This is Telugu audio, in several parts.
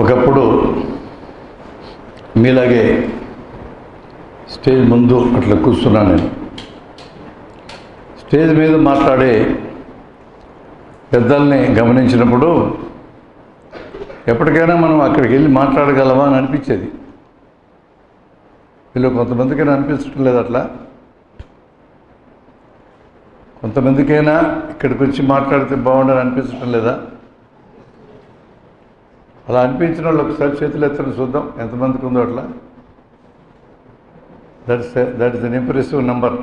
ఒకప్పుడు మీలాగే స్టేజ్ ముందు అట్లా కూర్చున్నాను. నేను స్టేజ్ మీద మాట్లాడే పెద్దల్ని గమనించినప్పుడు ఎప్పటికైనా మనం అక్కడికి వెళ్ళి మాట్లాడగలమా అని అనిపించేది. వీళ్ళు కొంతమందికైనా అనిపించడం లేదు అట్లా. కొంతమందికైనా ఇక్కడికి వచ్చి మాట్లాడితే బాగుండని అనిపించడం లేదా? అలా అనిపించిన వాళ్ళు ఒకసారి చేతులు ఎత్తని చూద్దాం ఎంతమందికి ఉందో అట్లా. That is an impressive number.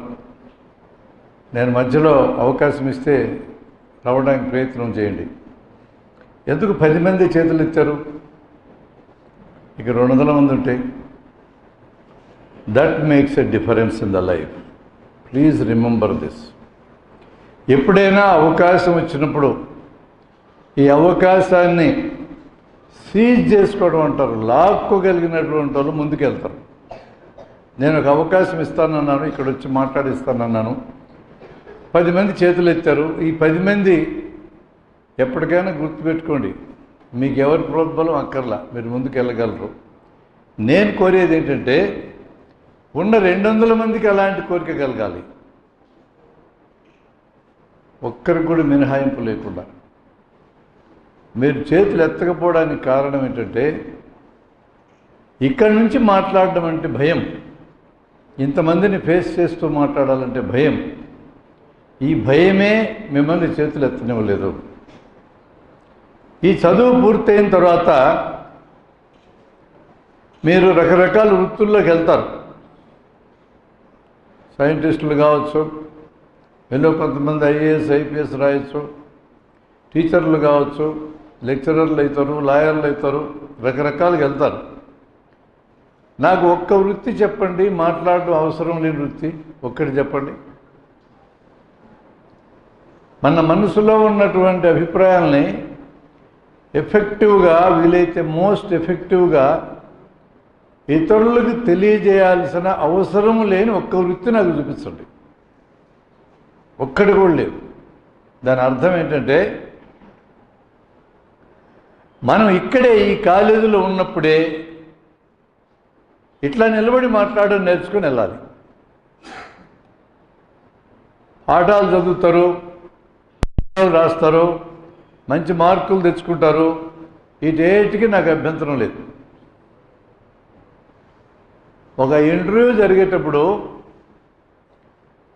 నేను మధ్యలో అవకాశం ఇస్తే రావడానికి ప్రయత్నం చేయండి. ఎందుకు 10 మంది చేతులు ఎత్తారు? ఇక 200 మంది ఉంటే that makes a difference in the life. Please remember this. ఎప్పుడైనా అవకాశం వచ్చినప్పుడు ఈ అవకాశాన్ని సీజ్ చేసుకోవడం అంటారు, లాక్కోగలిగినటువంటి వాళ్ళు ముందుకెళ్తారు. నేను ఒక అవకాశం ఇస్తానన్నాను, ఇక్కడ వచ్చి మాట్లాడిస్తానన్నాను, 10 మంది చేతులు ఎత్తారు. ఈ 10 మంది ఎప్పటికైనా గుర్తుపెట్టుకోండి, మీకు ఎవరి ప్రోద్బలం అక్కర్లా, మీరు ముందుకు వెళ్ళగలరు. నేను కోరేది ఏంటంటే ఉన్న 200 మందికి అలాంటి కోరిక కలగాలి, ఒక్కరికి కూడా మినహాయింపు లేకుండా. మీరు చేతులు ఎత్తకపోవడానికి కారణం ఏంటంటే ఇక్కడి నుంచి మాట్లాడడం అంటే భయం, ఇంతమందిని ఫేస్ చేస్తూ మాట్లాడాలంటే భయం. ఈ భయమే మిమ్మల్ని చేతులు ఎత్తనివ్వలేదు. ఈ చదువు పూర్తయిన తర్వాత మీరు రకరకాల వృత్తుల్లోకి వెళ్తారు. సైంటిస్టులు కావచ్చు, కొంతమంది ఐఏఎస్ ఐపీఎస్ రాయొచ్చు, టీచర్లు కావచ్చు, లెక్చరర్లు అవుతారు, లాయర్లు అవుతారు, రకరకాలుగా వెళ్తారు. నాకు ఒక్క వృత్తి చెప్పండి, మాట్లాడడం అవసరం లేని వృత్తి ఒక్కటి చెప్పండి. మన మనసులో ఉన్నటువంటి అభిప్రాయాల్ని ఎఫెక్టివ్గా, వీలైతే మోస్ట్ ఎఫెక్టివ్గా ఇతరులకు తెలియజేయాల్సిన అవసరం లేని ఒక్క వృత్తి నాకు చూపించండి. ఒక్కటి కూడా లేవు. దాని అర్థం ఏంటంటే మనం ఇక్కడే ఈ కాలేజీలో ఉన్నప్పుడే ఇట్లా నిలబడి మాట్లాడడం నేర్చుకుని వెళ్ళాలి. పాఠాలు చదువుతారు, రాస్తారు, మంచి మార్కులు తెచ్చుకుంటారు, వీటేటికి నాకు అభ్యంతరం లేదు. ఒక ఇంటర్వ్యూ జరిగేటప్పుడు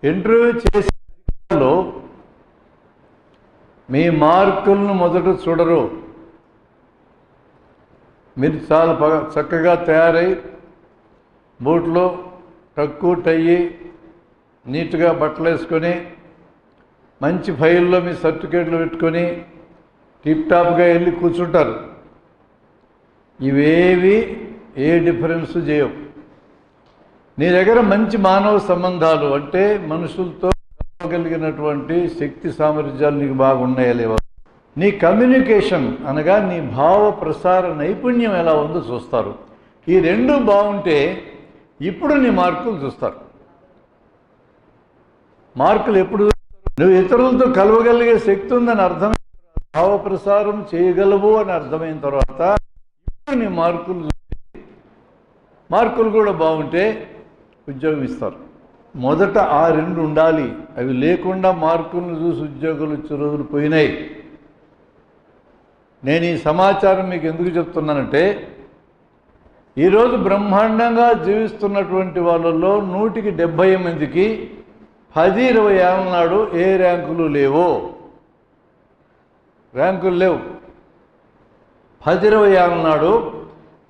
ఇంటర్వ్యూ చేసే మీ మార్కులను మొదట చూడరు. మీరు చాలా చక్కగా తయారై బూట్లు, టక్కు, టయ్యి, నీట్గా బట్టలు వేసుకొని మంచి ఫైల్లో మీ సర్టిఫికేట్లు పెట్టుకొని టిప్ టాప్గా వెళ్ళి కూర్చుంటారు. ఇవేవి ఏ డిఫరెన్స్ చేయవు. నీ దగ్గర మంచి మానవ సంబంధాలు అంటే మనుషులతో కలిగినటువంటి శక్తి సామర్థ్యాలు నీకు బాగున్నాయా లేవా, నీ కమ్యూనికేషన్ అనగా నీ భావ ప్రసార నైపుణ్యం ఎలా ఉందో చూస్తారు. ఈ రెండు బాగుంటే ఇప్పుడు నీ మార్కులు చూస్తారు. మార్కులు ఎప్పుడు నువ్వు ఇతరులతో కలవగలిగే శక్తి ఉందని అర్థమైన, భావ ప్రసారం చేయగలవు అని అర్థమైన తర్వాత ఇప్పుడు నీ మార్కులు కూడా బాగుంటే ఉద్యోగం ఇస్తారు. మొదట ఆ రెండు ఉండాలి. అవి లేకుండా మార్కులను చూసి ఉద్యోగాలు వచ్చే రోజులు పోయినాయి. నేను ఈ సమాచారం మీకు ఎందుకు చెప్తున్నానంటే ఈరోజు బ్రహ్మాండంగా జీవిస్తున్నటువంటి వాళ్ళల్లో 100కి 70 మందికి 10-20 ఏళ్ళ నాడు ఏ ర్యాంకులు లేవో, ర్యాంకులు లేవు. 10-20 ఏళ్ళ నాడు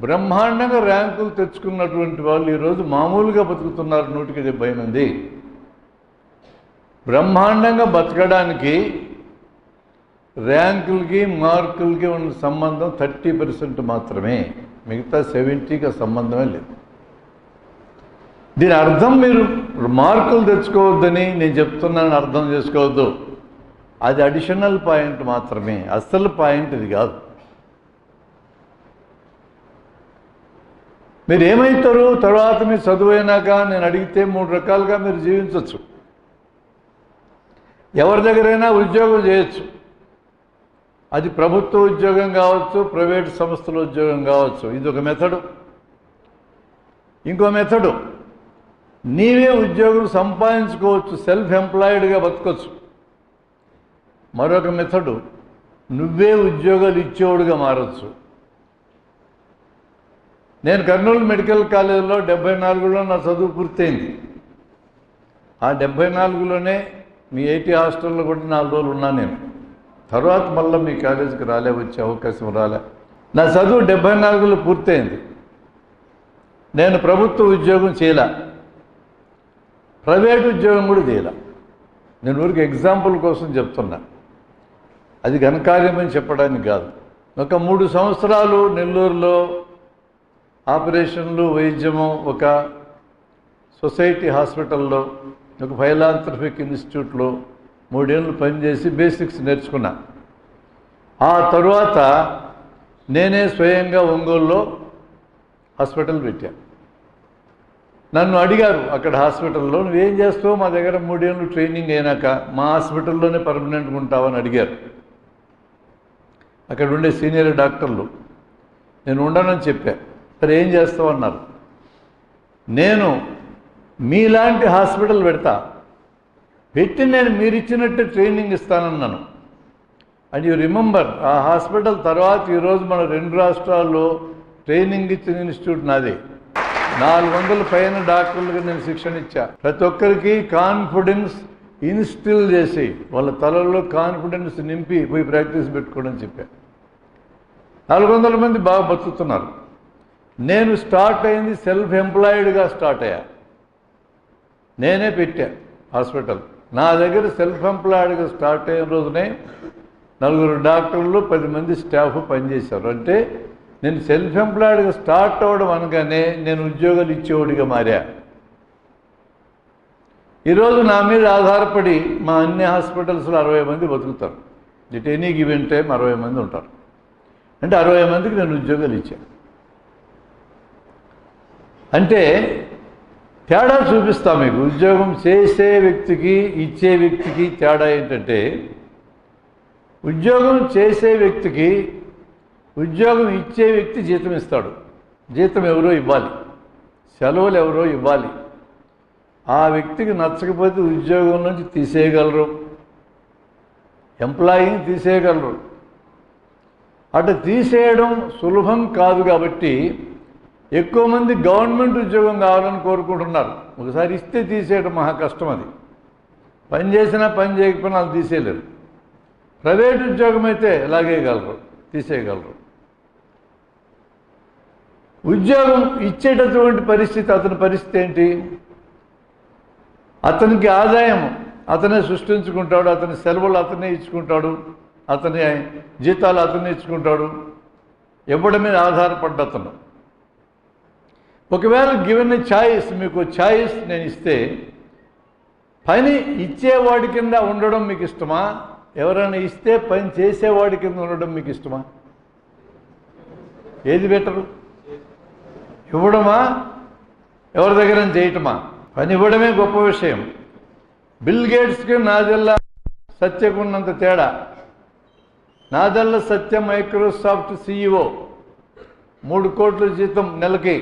బ్రహ్మాండంగా ర్యాంకులు తెచ్చుకున్నటువంటి వాళ్ళు ఈరోజు మామూలుగా బతుకుతున్నారు 100కి 70 మంది. బ్రహ్మాండంగా బతకడానికి ర్యాంకులకి మార్కులకి ఉన్న సంబంధం 30% మాత్రమే, మిగతా 70కి సంబంధమే లేదు. దీని అర్థం మీరు మార్కులు తెచ్చుకోవద్దని నేను చెప్తున్నానని అర్థం చేసుకోవద్దు. అది అడిషనల్ పాయింట్ మాత్రమే, అసలు పాయింట్ ఇది కాదు. మీరు ఏమవుతారు తర్వాత మీరు చదువైనాక నేను అడిగితే 3 రకాలుగా మీరు జీవించవచ్చు. ఎవరి దగ్గరైనా ఉద్యోగం చేయొచ్చు, అది ప్రభుత్వ ఉద్యోగం కావచ్చు, ప్రైవేట్ సంస్థల ఉద్యోగం కావచ్చు. ఇది ఒక మెథడు. ఇంకో మెథడు, నీవే ఉద్యోగం సంపాదించుకోవచ్చు, సెల్ఫ్ ఎంప్లాయిడ్గా బతకొచ్చు. మరొక మెథడు, నువ్వే ఉద్యోగాలు ఇచ్చేవాడుగా మారచ్చు. నేను కర్నూలు మెడికల్ కాలేజీలో 74లో నా చదువు పూర్తయింది. ఆ 74లోనే మీ ఐటీ హాస్టల్లో కూడా 4 రోజులు ఉన్నాను నేను. తర్వాత మళ్ళీ మీ కాలేజీకి వచ్చే అవకాశం రాలే. నా చదువు 74లో పూర్తయింది. నేను ప్రభుత్వ ఉద్యోగం చేయలే, ప్రైవేట్ ఉద్యోగం కూడా చేయలే. నేను ఊరికి ఎగ్జాంపుల్ కోసం చెప్తున్నా, అది ఘనకార్యమని చెప్పడానికి కాదు. ఒక 3 సంవత్సరాలు నెల్లూరులో ఆపరేషన్లు, వైద్యము, ఒక సొసైటీ హాస్పిటల్లో, ఒక ఫైలాంథ్రఫిక్ ఇన్స్టిట్యూట్లో 3 ఏళ్ళు పనిచేసి బేసిక్స్ నేర్చుకున్నా. ఆ తరువాత నేనే స్వయంగా ఒంగోలులో హాస్పిటల్ పెట్టాను. నన్ను అడిగారు అక్కడ హాస్పిటల్లో, నువ్వేం చేస్తావు? మా దగ్గర 3 ఏళ్ళు ట్రైనింగ్ అయినాక మా హాస్పిటల్లోనే పర్మనెంట్గా ఉంటావని అడిగారు అక్కడ ఉండే సీనియర్ డాక్టర్లు. నేను ఉండనని చెప్పాను. సరే ఏం చేస్తావు అన్నారు. నేను మీలాంటి హాస్పిటల్ పెట్టి నేను మీరు ఇచ్చినట్టే ట్రైనింగ్ ఇస్తానన్నాను. అండ్ యూ రిమెంబర్, ఆ హాస్పిటల్ తర్వాత ఈరోజు మన 2 రాష్ట్రాల్లో ట్రైనింగ్ ఇచ్చిన ఇన్స్టిట్యూట్ నాది. 400 పైన డాక్టర్లుగా నేను శిక్షణ ఇచ్చా. ప్రతి ఒక్కరికి కాన్ఫిడెన్స్ ఇన్స్టిల్ చేసి వాళ్ళ తలల్లో కాన్ఫిడెన్స్ నింపి పోయి ప్రాక్టీస్ పెట్టుకోవడం చెప్పా. 400 మంది బాగా బతుకుతున్నారు. నేను స్టార్ట్ అయింది సెల్ఫ్ ఎంప్లాయిడ్గా స్టార్ట్ అయ్యా. నేనే పెట్టా హాస్పిటల్. నా దగ్గర సెల్ఫ్ ఎంప్లాయిడ్గా స్టార్ట్ అయిన రోజునే 4 డాక్టర్లు 10 మంది స్టాఫ్ పనిచేశారు. అంటే నేను సెల్ఫ్ ఎంప్లాయిడ్గా స్టార్ట్ అవ్వడం అనగానే నేను ఉద్యోగాలు ఇచ్చేవాడిగా మారా. ఈరోజు నా మీద ఆధారపడి మా అన్ని హాస్పిటల్స్లో 60 మంది బతుకుతారు. ఇట్ ఎనీ గివెన్ టైం 60 మంది ఉంటారు. అంటే 60 మందికి నేను ఉద్యోగాలు ఇచ్చాను. అంటే తేడా చూపిస్తా మీకు. ఉద్యోగం చేసే వ్యక్తికి ఇచ్చే వ్యక్తికి తేడా ఏంటంటే, ఉద్యోగం చేసే వ్యక్తికి ఉద్యోగం ఇచ్చే వ్యక్తి జీతం ఇస్తాడు. జీతం ఎవరో ఇవ్వాలి, సెలవులు ఎవరో ఇవ్వాలి. ఆ వ్యక్తికి నచ్చకపోతే ఉద్యోగం నుంచి తీసేయగలరు, ఎంప్లాయీని తీసేయగలరు. అటు తీసేయడం సులభం కాదు కాబట్టి ఎక్కువ మంది గవర్నమెంట్ ఉద్యోగం కావాలని కోరుకుంటున్నారు. ఒకసారి ఇస్తే తీసేయడం మహా కష్టం. అది పని చేసినా పని చేయకపోయినా వాళ్ళు తీసేయలేరు. ప్రైవేట్ ఉద్యోగం అయితే ఎలాగేయగలరు, తీసేయగలరు. ఉద్యోగం ఇచ్చేటటువంటి పరిస్థితి, అతని పరిస్థితి ఏంటి? అతనికి ఆదాయం అతనే సృష్టించుకుంటాడు, అతని సెలవులు అతనే ఇచ్చుకుంటాడు, అతని జీతాలు అతనే ఇచ్చుకుంటాడు. ఎవడి మీద ఆధారపడ్డ అతను. ఒకవేళ గివెన్ ఛాయిస్, మీకు ఛాయిస్ నేను ఇస్తే పని ఇచ్చేవాడి కింద ఉండడం మీకు ఇష్టమా, ఎవరైనా ఇస్తే పని చేసేవాడి కింద ఉండడం మీకు ఇష్టమా? ఏది బెటరు? ఇవ్వడమా, ఎవరి దగ్గర చేయటమా? పని ఇవ్వడమే గొప్ప విషయం. బిల్ గేట్స్కి నాదెల్లా సత్యకున్నంత తేడా. నాదెల్ల సత్య మైక్రోసాఫ్ట్ CEO 3 కోట్ల జీతం నెలకి.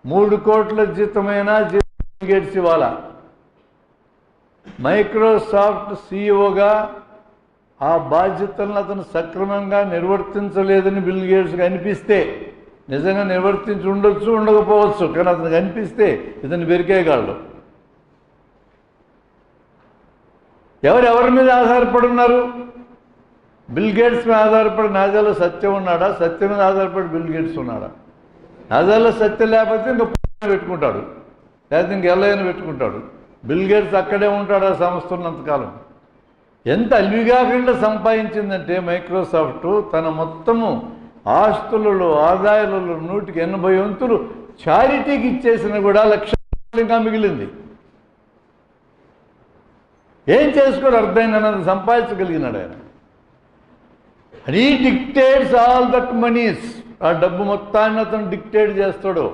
3 కోట్ల జీతమైనా బిల్ గేట్స్ ఇవ్వాలా. మైక్రోసాఫ్ట్ CEOగా ఆ బాధ్యతలను అతను సక్రమంగా నిర్వర్తించలేదని బిల్ గేట్స్కి అనిపిస్తే, నిజంగా నిర్వర్తించి ఉండొచ్చు, ఉండకపోవచ్చు, కానీ అతనికి అనిపిస్తే ఇతను బెరికేయగలడు. ఎవరెవరి మీద ఆధారపడి ఉన్నారు? బిల్ గేట్స్ మీద ఆధారపడి నాదెల్ల సత్యం ఉన్నాడా? సత్యం మీద ఆధారపడి బిల్ గేట్స్ ఉన్నాడా? నాదెల్ల సత్యం లేకపోతే ఇంకా పెట్టుకుంటాడు, లేకపోతే ఇంకెల్లైనా పెట్టుకుంటాడు. బిల్ గేట్స్ అక్కడే ఉంటాడు ఆ సంస్థ ఉన్నంతకాలం. ఎంత అలివిగాకుండా సంపాదించిందంటే మైక్రోసాఫ్ట్ తన మొత్తము ఆస్తులలో, ఆదాయాలలో 180 వంతులు చారిటీకి ఇచ్చేసిన కూడా లక్షలు ఇంకా మిగిలింది. ఏం చేసుకోరు అర్థమైందన్నది సంపాదించగలిగినాడు ఆయన. He dictates all that monies. ఆ డబ్బు మొత్తాన్ని అతను డిక్టేట్ చేస్తాడు.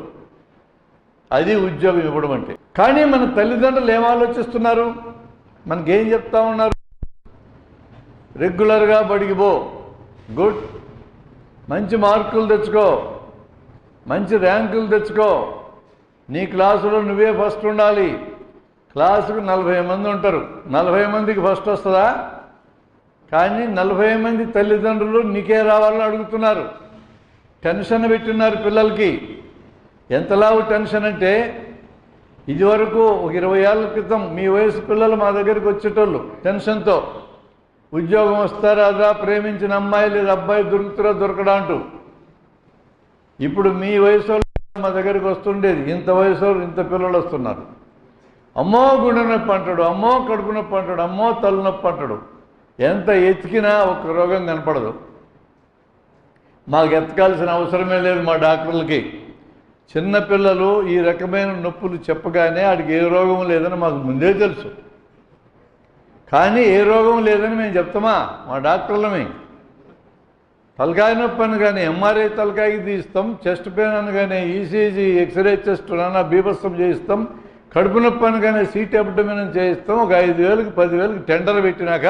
అది ఉద్యోగం ఇవ్వడం అంటే. కానీ మన తల్లిదండ్రులు ఏం ఆలోచిస్తున్నారు? మనకేం చెప్తా ఉన్నారు? రెగ్యులర్గా బడికి పో, గుడ్, మంచి మార్కులు తెచ్చుకో, మంచి ర్యాంకులు తెచ్చుకో, నీ క్లాసులో నువ్వే ఫస్ట్ ఉండాలి. క్లాసుకు 40 మంది ఉంటారు, 40 మందికి ఫస్ట్ వస్తుందా? కానీ 40 మంది తల్లిదండ్రులు నీకే రావాలని అడుగుతున్నారు. టెన్షన్ పెట్టున్నారు పిల్లలకి. ఎంతలావు టెన్షన్ అంటే, ఇదివరకు ఒక 20 ఏళ్ళ క్రితం మీ వయసు పిల్లలు మా దగ్గరికి వచ్చేటోళ్ళు టెన్షన్తో, ఉద్యోగం వస్తారా, ప్రేమించిన అమ్మాయి లేదా అబ్బాయి దొరుకుతారా దొరకడా అంటూ. ఇప్పుడు మీ వయసు మా దగ్గరికి వస్తుండేది, ఇంత వయసు ఇంత పిల్లలు వస్తున్నారు. అమ్మో గుండె నొప్పి అంటాడు, అమ్మో కడుపు నొప్పి అంటాడు, అమ్మో తలనొప్పి అంటాడు. ఎంత ఎతికినా ఒక రోగం కనపడదు. మాకు ఎతకాల్సిన అవసరమే లేదు మా డాక్టర్లకి. చిన్నపిల్లలు ఈ రకమైన నొప్పులు చెప్పగానే వాడికి ఏ రోగం లేదని మాకు ముందే తెలుసు. కానీ ఏ రోగం లేదని మేము చెప్తామా మా డాక్టర్లమే? తలకాయ నొప్పి అనగానే ఎంఆర్ఐ తలకాయకి తీస్తాం, చెస్ట్ పెయిన్ అనగానే ఈసీజీ ఎక్స్రే చెస్ట్ అన్న బీభత్సం చేయిస్తాం, కడుపు నొప్పి అనగానే సీట్ అబ్డమిన్ చేయిస్తాం. ఒక 5,000కి 10,000కి టెండర్ పెట్టినాక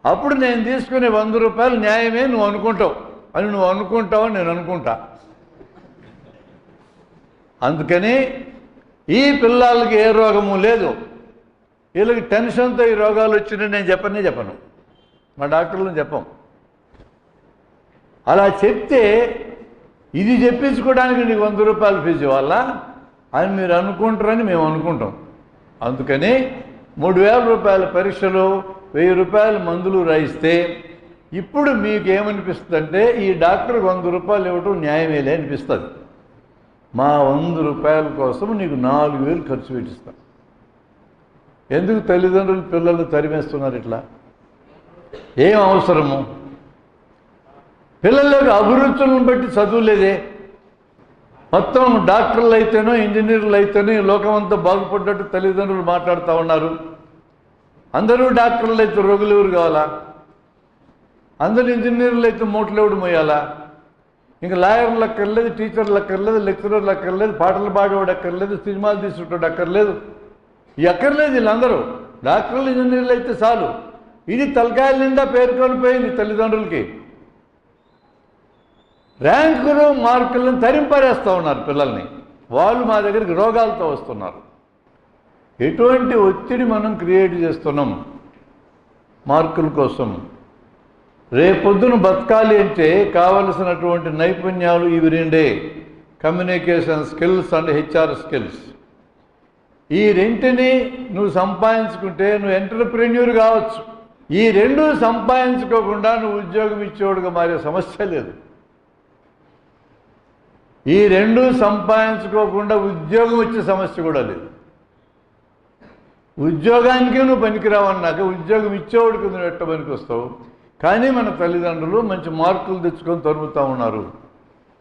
అప్పుడు నేను తీసుకునే 100 రూపాయలు న్యాయమే నువ్వు అనుకుంటావు అని నువ్వు అనుకుంటావని నేను అనుకుంటా. అందుకని ఈ పిల్లలకి ఏ రోగము లేదు. వీళ్ళకి టెన్షన్తో ఈ రోగాలు వచ్చినాయి నేను చెప్పను, మా డాక్టర్లను చెప్పం. అలా చెప్తే ఇది చెప్పించుకోవడానికి నీకు 100 రూపాయలు ఫీజు ఇవ్వాలా అని మీరు అనుకుంటారని మేము అనుకుంటాం. అందుకని 3,000 రూపాయల పరీక్షలు, 1,000 రూపాయల మందులు రాయిస్తే ఇప్పుడు మీకు ఏమనిపిస్తుంది అంటే, ఈ డాక్టర్కి 100 రూపాయలు ఇవ్వటం న్యాయమేలే అనిపిస్తుంది. మా 100 రూపాయల కోసం నీకు 4,000 ఖర్చు పెట్టిస్తాం. ఎందుకు తల్లిదండ్రులు పిల్లలు తరిమేస్తున్నారు ఇట్లా? ఏం అవసరము? పిల్లలకు అభిరుచులను బట్టి చదువు లేదే. మొత్తం డాక్టర్లు అయితేనో ఇంజనీర్లు అయితేనో ఈ లోకం అంతా బాగుపడ్డట్టు తల్లిదండ్రులు మాట్లాడుతూ ఉన్నారు. అందరూ డాక్టర్లు అయితే రోగులు ఎవరు కావాలా? అందరూ ఇంజనీర్లు అయితే మూటలేవుడు మోయాలా? ఇంకా లాయర్లు అక్కర్లేదు, టీచర్లు అక్కర్లేదు, లెక్చరర్లు అక్కర్లేదు, పాటలు పాడేవాడు అక్కర్లేదు, సినిమాలు తీసుకుంటాడు అక్కర్లేదు. ఎక్కర్లేదు. వీళ్ళందరూ డాక్టర్లు ఇంజనీర్లు అయితే చాలు. ఇది తలకాయల నిండా పేర్కొని పోయింది తల్లిదండ్రులకి. ర్యాంకులు మార్కులను తరింపరేస్తూ ఉన్నారు పిల్లల్ని. వాళ్ళు మా దగ్గరికి రోగాలతో వస్తున్నారు. ఎటువంటి ఒత్తిడి మనం క్రియేట్ చేస్తున్నాం మార్కుల కోసం? రేపొద్దున బతకాలి అంటే కావలసినటువంటి నైపుణ్యాలు ఇవి రెండే, communication skills and HR skills. ఈ రెంటిని నువ్వు సంపాదించుకుంటే నువ్వు ఎంటర్ప్రెన్యూర్ కావచ్చు. ఈ రెండు సంపాదించుకోకుండా నువ్వు ఉద్యోగం ఇచ్చేవాడుగా మారే సమస్య లేదు. ఈ రెండు సంపాదించుకోకుండా ఉద్యోగం వచ్చే సమస్య కూడా లేదు. ఉద్యోగానికి నువ్వు పనికిరావన్నాక ఉద్యోగం ఇచ్చేవాడికి నువ్వు ఎట్ట పనికి వస్తావు? కానీ మన తల్లిదండ్రులు మంచి మార్కులు తెచ్చుకొని తరుముతూ ఉన్నారు.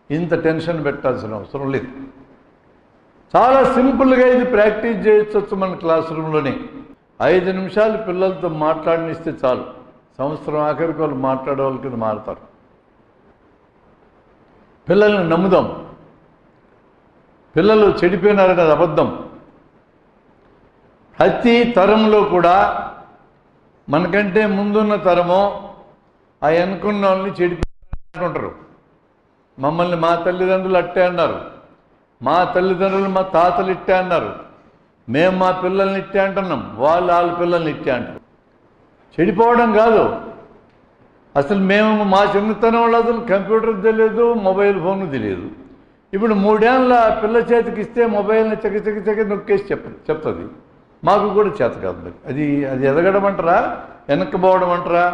ఇంత టెన్షన్ పెట్టాల్సిన అవసరం లేదు. చాలా సింపుల్గా ఇది ప్రాక్టీస్ చేయొచ్చు మన క్లాస్ రూమ్లోనే. 5 నిమిషాలు పిల్లలతో మాట్లాడనిస్తే చాలు, సంవత్సరం ఆఖరికి వాళ్ళు మాట్లాడే వాళ్ళ కింద మారుతారు. పిల్లల్ని నమ్ముదాం. పిల్లలు చెడిపోయినారనేది అబద్ధం. ప్రతి తరంలో కూడా మనకంటే ముందున్న తరమో ఆ వెనుకున్న వాళ్ళని చెడిపోతుంటారు. మమ్మల్ని మా తల్లిదండ్రులు అట్టే అన్నారు, మా తల్లిదండ్రులు మా తాతలు ఇట్టే అన్నారు, మేము మా పిల్లల్ని ఇట్టే అంటున్నాం, వాళ్ళ పిల్లల్ని ఇట్టే అంటారు. చెడిపోవడం కాదు. అసలు మేము మా చిన్నతనం వాళ్ళు అసలు కంప్యూటర్ తెలియదు, మొబైల్ ఫోన్ తెలియదు. ఇప్పుడు 3 ఏళ్ళ పిల్ల చేతికి ఇస్తే మొబైల్ని చక నొక్కేసి చెప్తుంది. మాకు కూడా చేత కాదు. అది ఎదగడం అంటారా, వెనక్కిపోవడం అంటారా?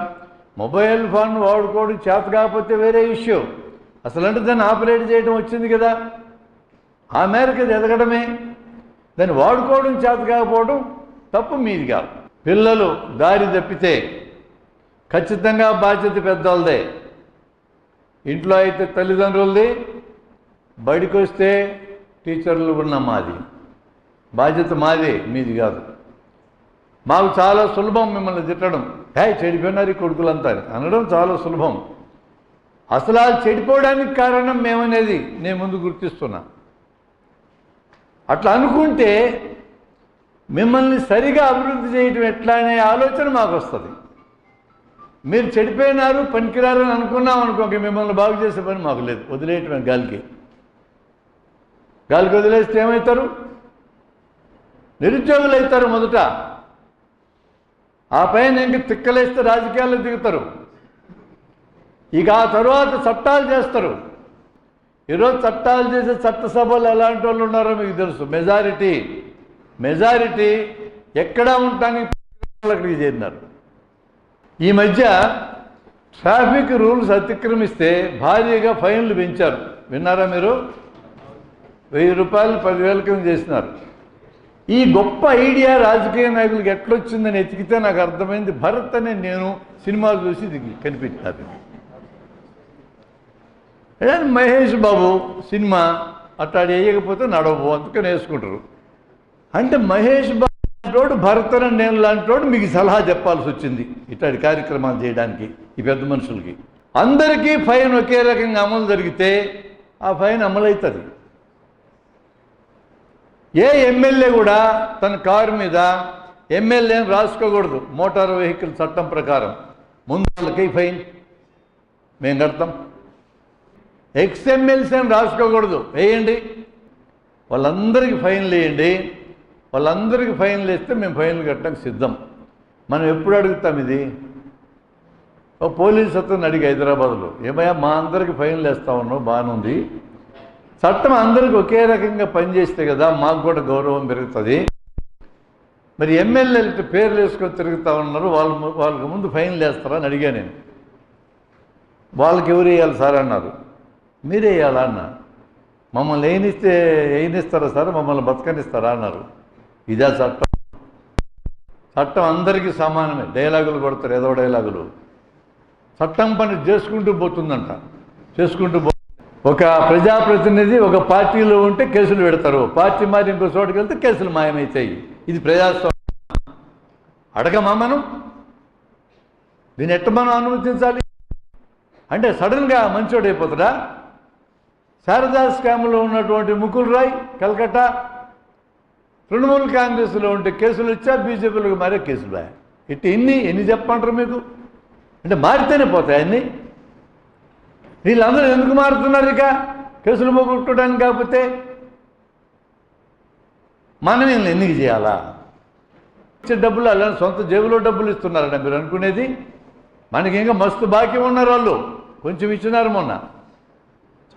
మొబైల్ ఫోన్ వాడుకోవడం చేత కాకపోతే వేరే ఇష్యూ. అసలు అంటే దాన్ని ఆపరేట్ చేయడం వచ్చింది కదా, ఆ మేరకు అది ఎదగడమే. దాన్ని వాడుకోవడం చేత కాకపోవడం తప్పు మీది కాదు. పిల్లలు దారి తప్పితే ఖచ్చితంగా బాధ్యత పెద్దవాళ్ళదే. ఇంట్లో అయితే తల్లిదండ్రులది, బడికి వస్తే టీచర్లు ఉన్న మాది. బాధ్యత మాదే, మీది కాదు. మాకు చాలా సులభం మిమ్మల్ని తిట్టడం, చెడిపోయినారు ఈ కొడుకులంతా అనడం చాలా సులభం. అసలు ఆ చెడిపోవడానికి కారణం మేమనేది నేను ముందు గుర్తిస్తున్నా. అట్లా అనుకుంటే మిమ్మల్ని సరిగా అభివృద్ధి చేయటం ఎట్లా అనే ఆలోచన మాకు వస్తుంది. మీరు చెడిపోయినారు, పనికిరారు అని అనుకున్నాం అనుకోక మిమ్మల్ని బాగు చేసే పని మాకు లేదు. వదిలేయటమే గాలికి వదిలేస్తే ఏమవుతారు? నిరుద్యోగులు అవుతారు మొదట. ఆ పైన ఇంక తిక్కలేస్తే రాజకీయాల్లో దిగుతారు. ఇక ఆ తర్వాత చట్టాలు చేస్తారు. ఈరోజు చట్టాలు చేసే చట్టసభలు ఎలాంటి వాళ్ళు ఉన్నారో మీకు తెలుసు. మెజారిటీ ఎక్కడా ఉండటానికి అక్కడికి చేరినారు. ఈ మధ్య ట్రాఫిక్ రూల్స్ అతిక్రమిస్తే భారీగా ఫైన్లు పెంచారు. విన్నారా మీరు? 1000 రూపాయలు 10,000 కింద చేసినారు. ఈ గొప్ప ఐడియా రాజకీయ నాయకులకు ఎట్లొచ్చిందని ఎతికితే నాకు అర్థమైంది. భరత్ అనే నేను సినిమాలు చూసి ఇది కనిపించినారు. మహేష్ బాబు సినిమా అట్టాడు వేయకపోతే నడవబో, అందుకని వేసుకుంటారు. అంటే మహేష్ బాబు లాంటి భరత్ అనే నేను లాంటి వాడు మీకు సలహా చెప్పాల్సి వచ్చింది ఇట్లాంటి కార్యక్రమాలు చేయడానికి. ఈ పెద్ద మనుషులకి అందరికీ ఫైన్ ఒకే రకంగా అమలు జరిగితే ఆ ఫైన్ అమలవుతుంది. ఏ ఎమ్మెల్యే కూడా తన కారు మీద ఎమ్మెల్యేని రాసుకోకూడదు. మోటార్ వెహికల్ చట్టం ప్రకారం ముందు వాళ్ళకి ఫైన్ మేము కడతాం. ఎక్స్ఎమ్మెల్సీని రాసుకోకూడదు, వేయండి. వాళ్ళందరికీ ఫైన్లు వేయండి. వాళ్ళందరికీ ఫైన్లు వేస్తే మేము ఫైన్లు కట్టడానికి సిద్ధం. మనం ఎప్పుడు అడుగుతాం ఇది? ఓ పోలీస్ అతను అడిగి హైదరాబాద్లో, ఏమయ్యా మా అందరికీ ఫైన్లు వేస్తా ఉన్నావు, బాగానుంది. చట్టం అందరికీ ఒకే రకంగా పనిచేస్తే కదా మాకు కూడా గౌరవం పెరుగుతుంది. మరి ఎమ్మెల్యేలు పేర్లు వేసుకొని తిరుగుతూ ఉన్నారు, వాళ్ళకి ముందు ఫైన్లు వేస్తారా అని అడిగా నేను. వాళ్ళకి ఎవరు వేయాలి సార్ అన్నారు. మీరే వేయాలా అన్న. మమ్మల్ని వేయనిస్తారా సార్, మమ్మల్ని బతకనిస్తారా అన్నారు. ఇదే చట్టం. చట్టం అందరికీ సమానమే. డైలాగులు కొడతారు, ఏదో డైలాగులు. చట్టం పని చేసుకుంటూ పోతుందంట. ఒక ప్రజాప్రతినిధి ఒక పార్టీలో ఉంటే కేసులు పెడతారు, పార్టీ మారి ఇంకో చోటుకి వెళ్తే కేసులు మాయమవుతాయి. ఇది ప్రజాస్వామ్యం. అడగమా మనం? దీన్ని ఎట్ట మనం అనుమతించాలి? అంటే సడన్గా మంచోడు అయిపోతాడా? శారదా స్కామ్లో ఉన్నటువంటి ముకుల్ రాయ్ కల్కట్టా తృణమూల్ కాంగ్రెస్లో ఉంటే కేసులు వచ్చా, బీజేపీలకు మారే కేసులు రాయా. ఇటు ఎన్ని చెప్పంటారు మీకు? అంటే మారితేనే పోతాయి అన్నీ. వీళ్ళందరూ ఎందుకు మారుతున్నారు? ఇక కేసులు పోగొట్టుకోవడానికి. కాకపోతే మనం వీళ్ళని ఎందుకు చేయాలా? ఇచ్చే డబ్బులు అలా సొంత జేబులో డబ్బులు ఇస్తున్నారట మీరు అనుకునేది. మనకి ఇంకా మస్తు బాకీ ఉన్నారు వాళ్ళు. కొంచెం ఇచ్చినారు మొన్న,